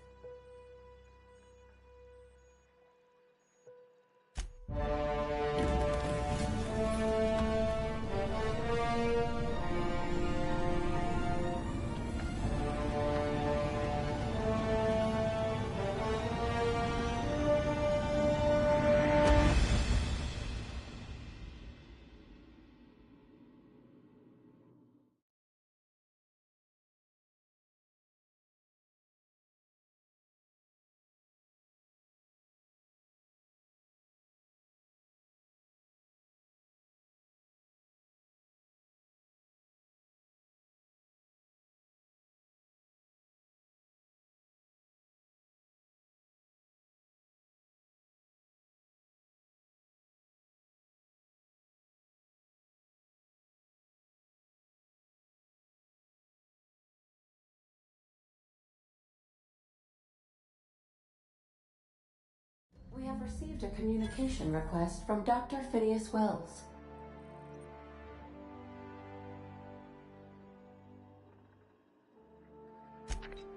We have received a communication request from Dr. Phineas Wells.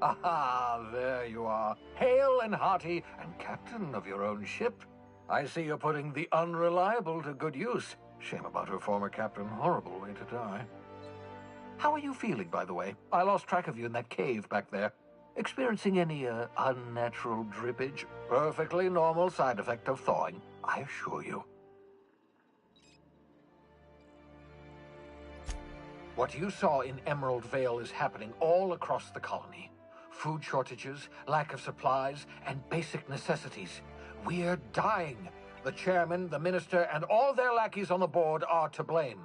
Aha, there you are. Hale and hearty, and captain of your own ship. I see you're putting the Unreliable to good use. Shame about her former captain. Horrible way to die. How are you feeling, by the way? I lost track of you in that cave back there. Experiencing any, unnatural drippage? Perfectly normal side effect of thawing, I assure you. What you saw in Emerald Vale is happening all across the colony. Food shortages, lack of supplies, and basic necessities. We're dying. The chairman, the minister, and all their lackeys on the board are to blame.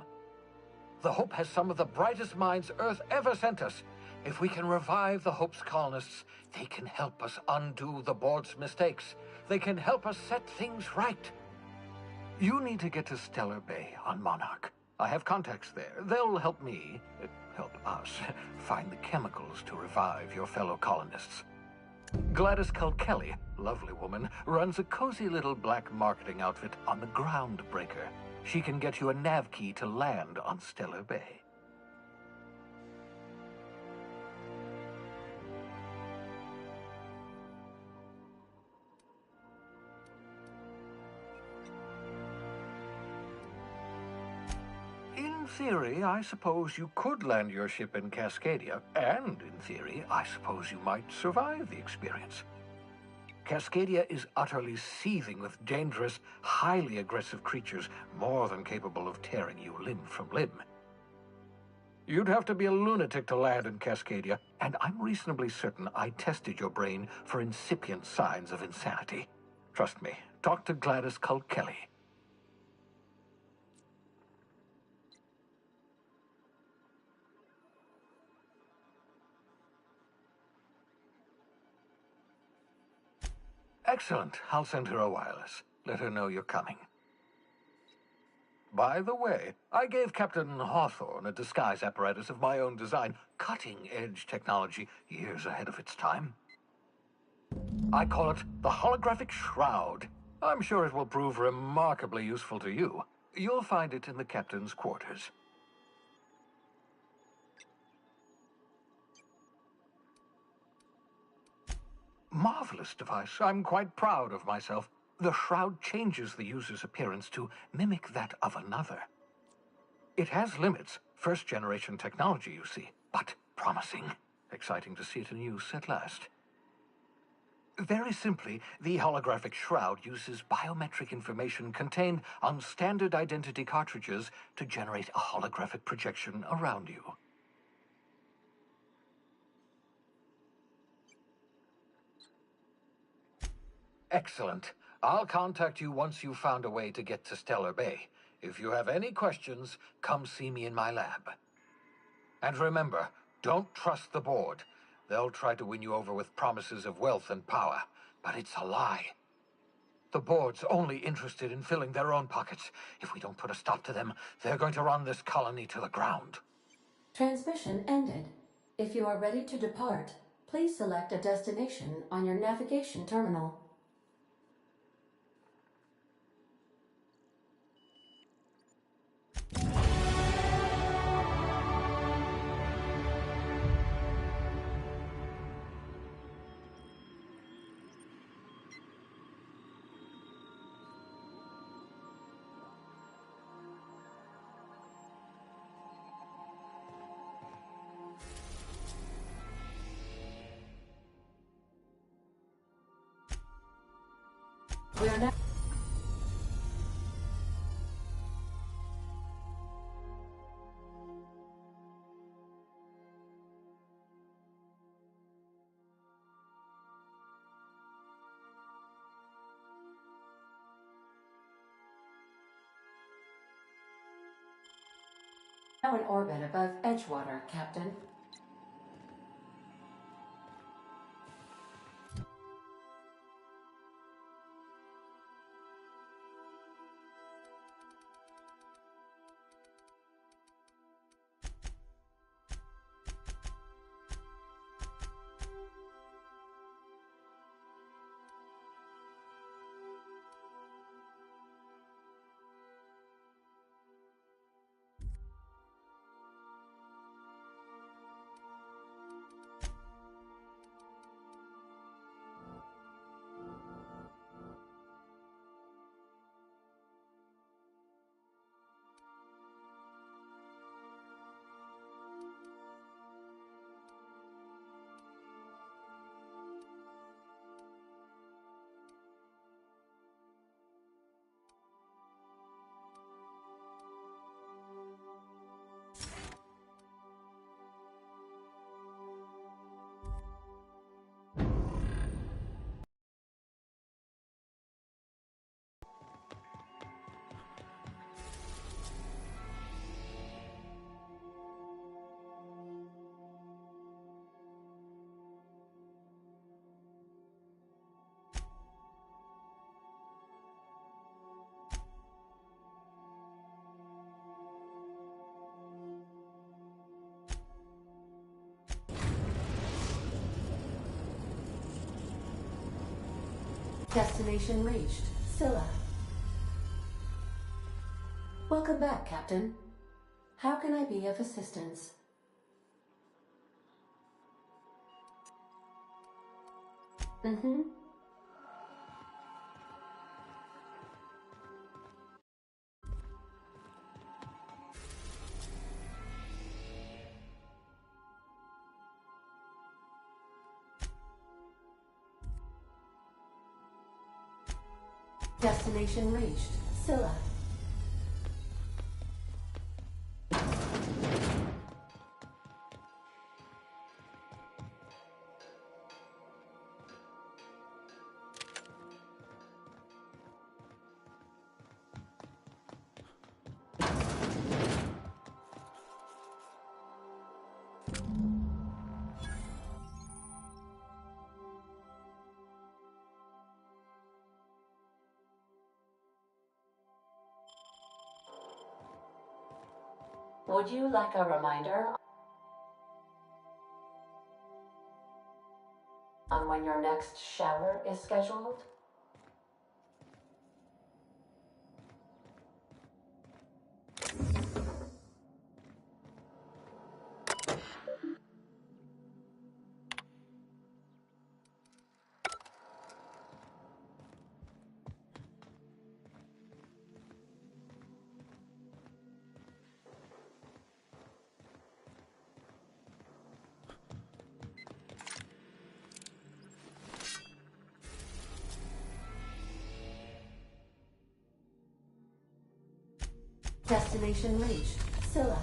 The Hope has some of the brightest minds Earth ever sent us. If we can revive the Hope's colonists, they can help us undo the board's mistakes. They can help us set things right. You need to get to Stellar Bay on Monarch. I have contacts there. They'll help me, help us, find the chemicals to revive your fellow colonists. Gladys Kelly, lovely woman, runs a cozy little black marketing outfit on the Groundbreaker. She can get you a nav key to land on Stellar Bay. In theory, I suppose you could land your ship in Cascadia, and in theory, I suppose you might survive the experience. Cascadia is utterly seething with dangerous, highly aggressive creatures, more than capable of tearing you limb from limb. You'd have to be a lunatic to land in Cascadia, and I'm reasonably certain I tested your brain for incipient signs of insanity. Trust me, talk to Gladys Kelly. Excellent. I'll send her a wireless. Let her know you're coming. By the way, I gave Captain Hawthorne a disguise apparatus of my own design, cutting-edge technology, years ahead of its time. I call it the Holographic Shroud. I'm sure it will prove remarkably useful to you. You'll find it in the captain's quarters. Marvelous device. I'm quite proud of myself. The shroud changes the user's appearance to mimic that of another. It has limits. First-generation technology, you see, but promising. Exciting to see it in use at last. Very simply, the holographic shroud uses biometric information contained on standard identity cartridges to generate a holographic projection around you. Excellent. I'll contact you once you've found a way to get to Stellar Bay. If you have any questions, come see me in my lab. And remember, don't trust the board. They'll try to win you over with promises of wealth and power, but it's a lie. The board's only interested in filling their own pockets. If we don't put a stop to them, they're going to run this colony to the ground.
Transmission ended. If you are ready to depart, please select a destination on your navigation terminal. We are now in orbit above Edgewater, Captain. Destination reached. Scylla. Welcome back, Captain. How can I be of assistance? Mm-hmm. Destination reached. Scylla. Would you like a reminder on when your next shower is scheduled? Destination reached. Scylla.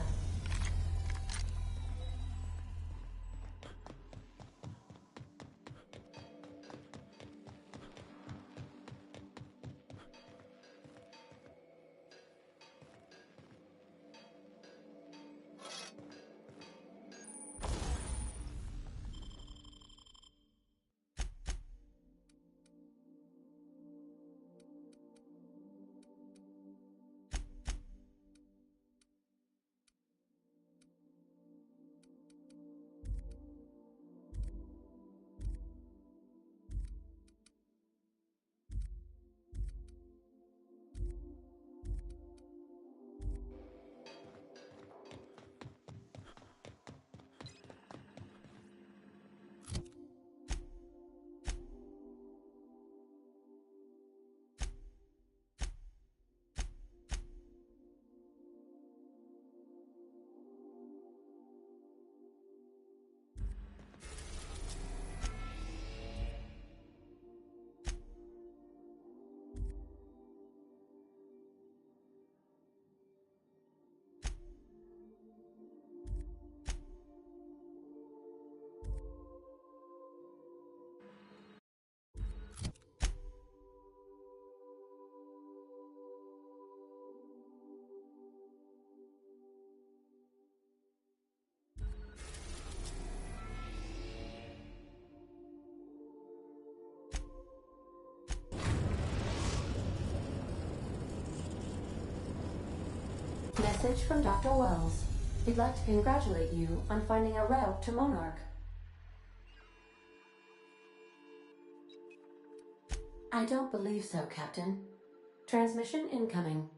Message from Dr. Wells. He'd like to congratulate you on finding a route to Monarch. I don't believe so, Captain. Transmission incoming.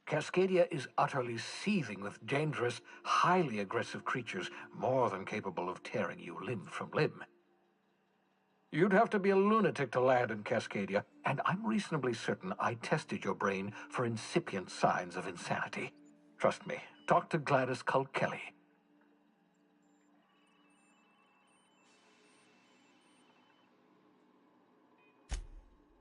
Cascadia is utterly seething with dangerous, highly aggressive creatures, more than capable of tearing you limb from limb. You'd have to be a lunatic to land in Cascadia, and I'm reasonably certain I tested your brain for incipient signs of insanity. Trust me, talk to Gladys Culkelly.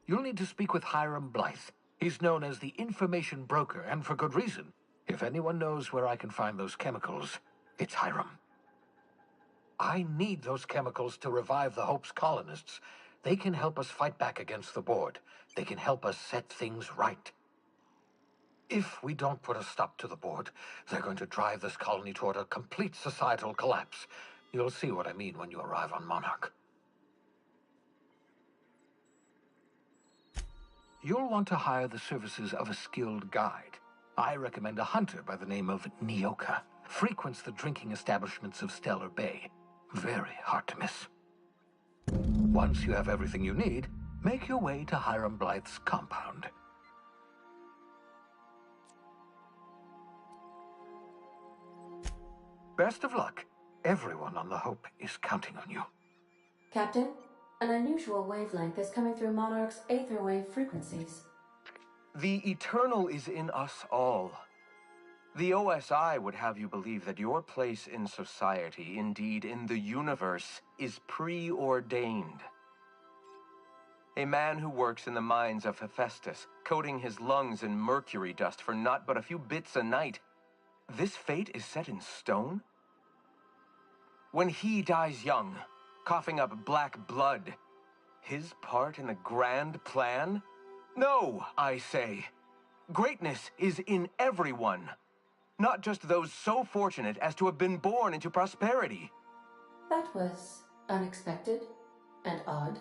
You'll need to speak with Hiram Blythe. He's known as the information broker, and for good reason. If anyone knows where I can find those chemicals, it's Hiram. I need those chemicals to revive the Hope's colonists. They can help us fight back against the board. They can help us set things right. If we don't put a stop to the board, they're going to drive this colony toward a complete societal collapse. You'll see what I mean when you arrive on Monarch. You'll want to hire the services of a skilled guide. I recommend a hunter by the name of Nyoka. Frequents the drinking establishments of Stellar Bay. Very hard to miss. Once you have everything you need, make your way to Hiram Blythe's compound. Best of luck. Everyone on the Hope is counting on you.
Captain, an unusual wavelength is coming through Monarch's aether wave frequencies.
The eternal is in us all. The OSI would have you believe that your place in society, indeed in the universe, is preordained. A man who works in the mines of Hephaestus, coating his lungs in mercury dust for not but a few bits a night. This fate is set in stone? When he dies young, coughing up black blood, his part in the grand plan? No, I say. Greatness is in everyone. Not just those so fortunate as to have been born into prosperity.
That was unexpected and odd.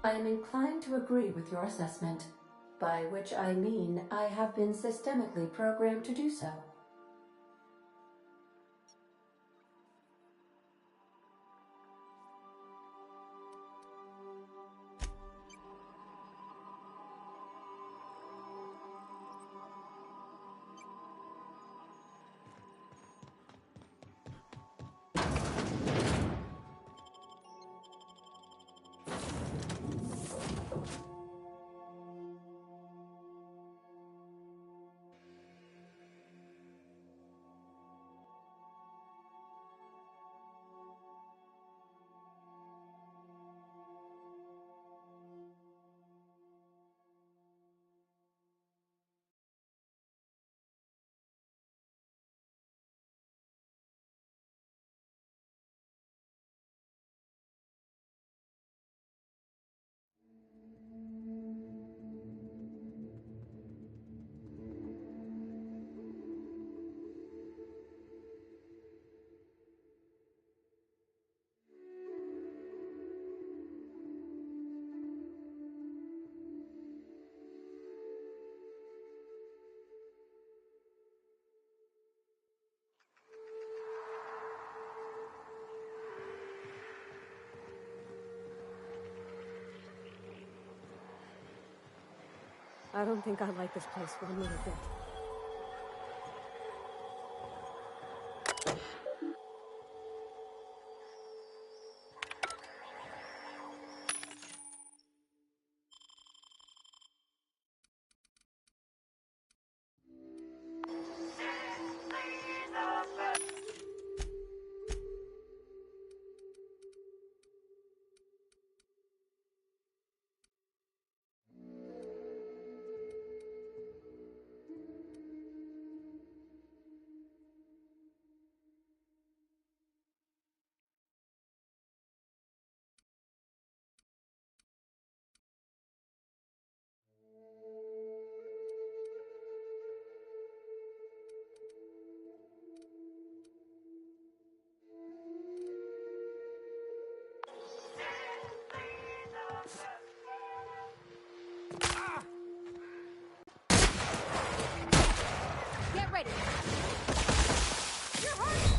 I am inclined to agree with your assessment, by which I mean I have been systemically programmed to do so.
I don't think I like this place one little bit.
Get ready. You're hurt.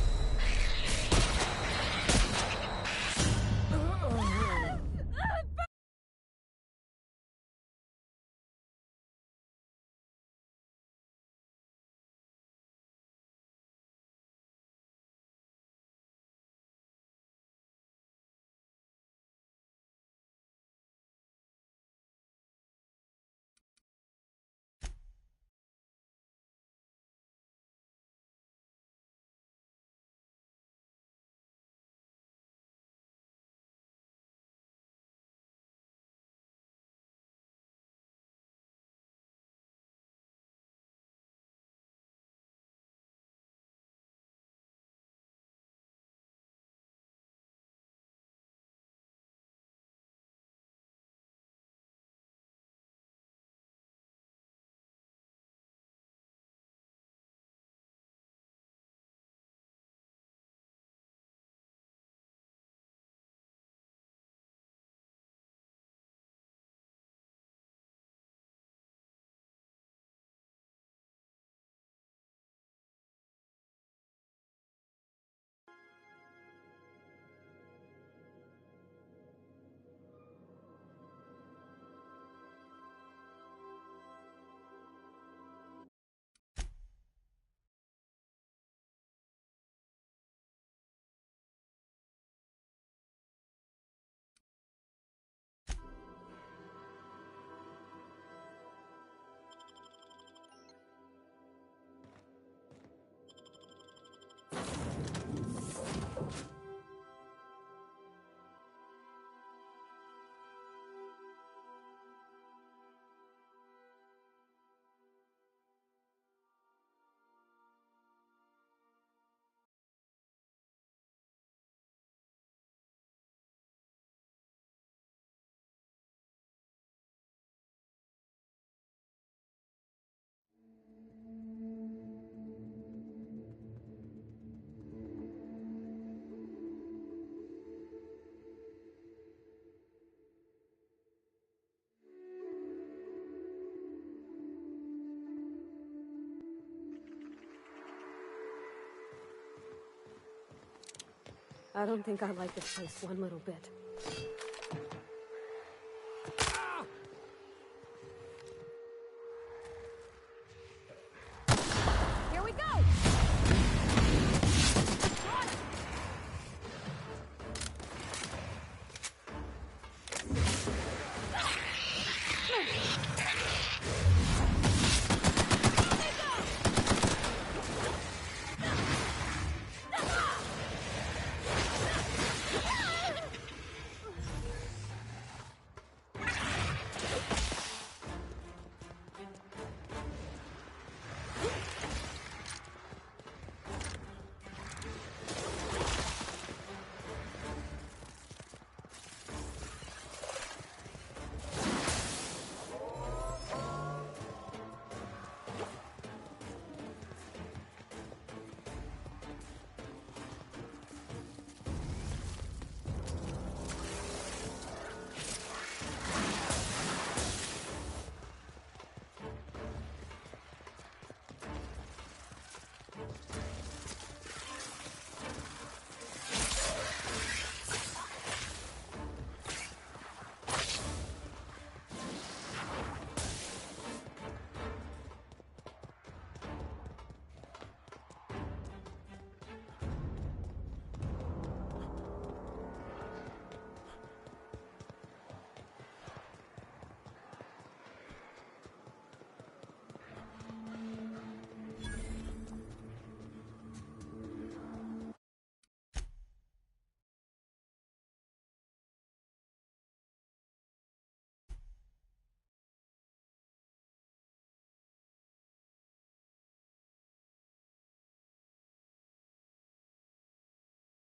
I don't think I like this place one little bit.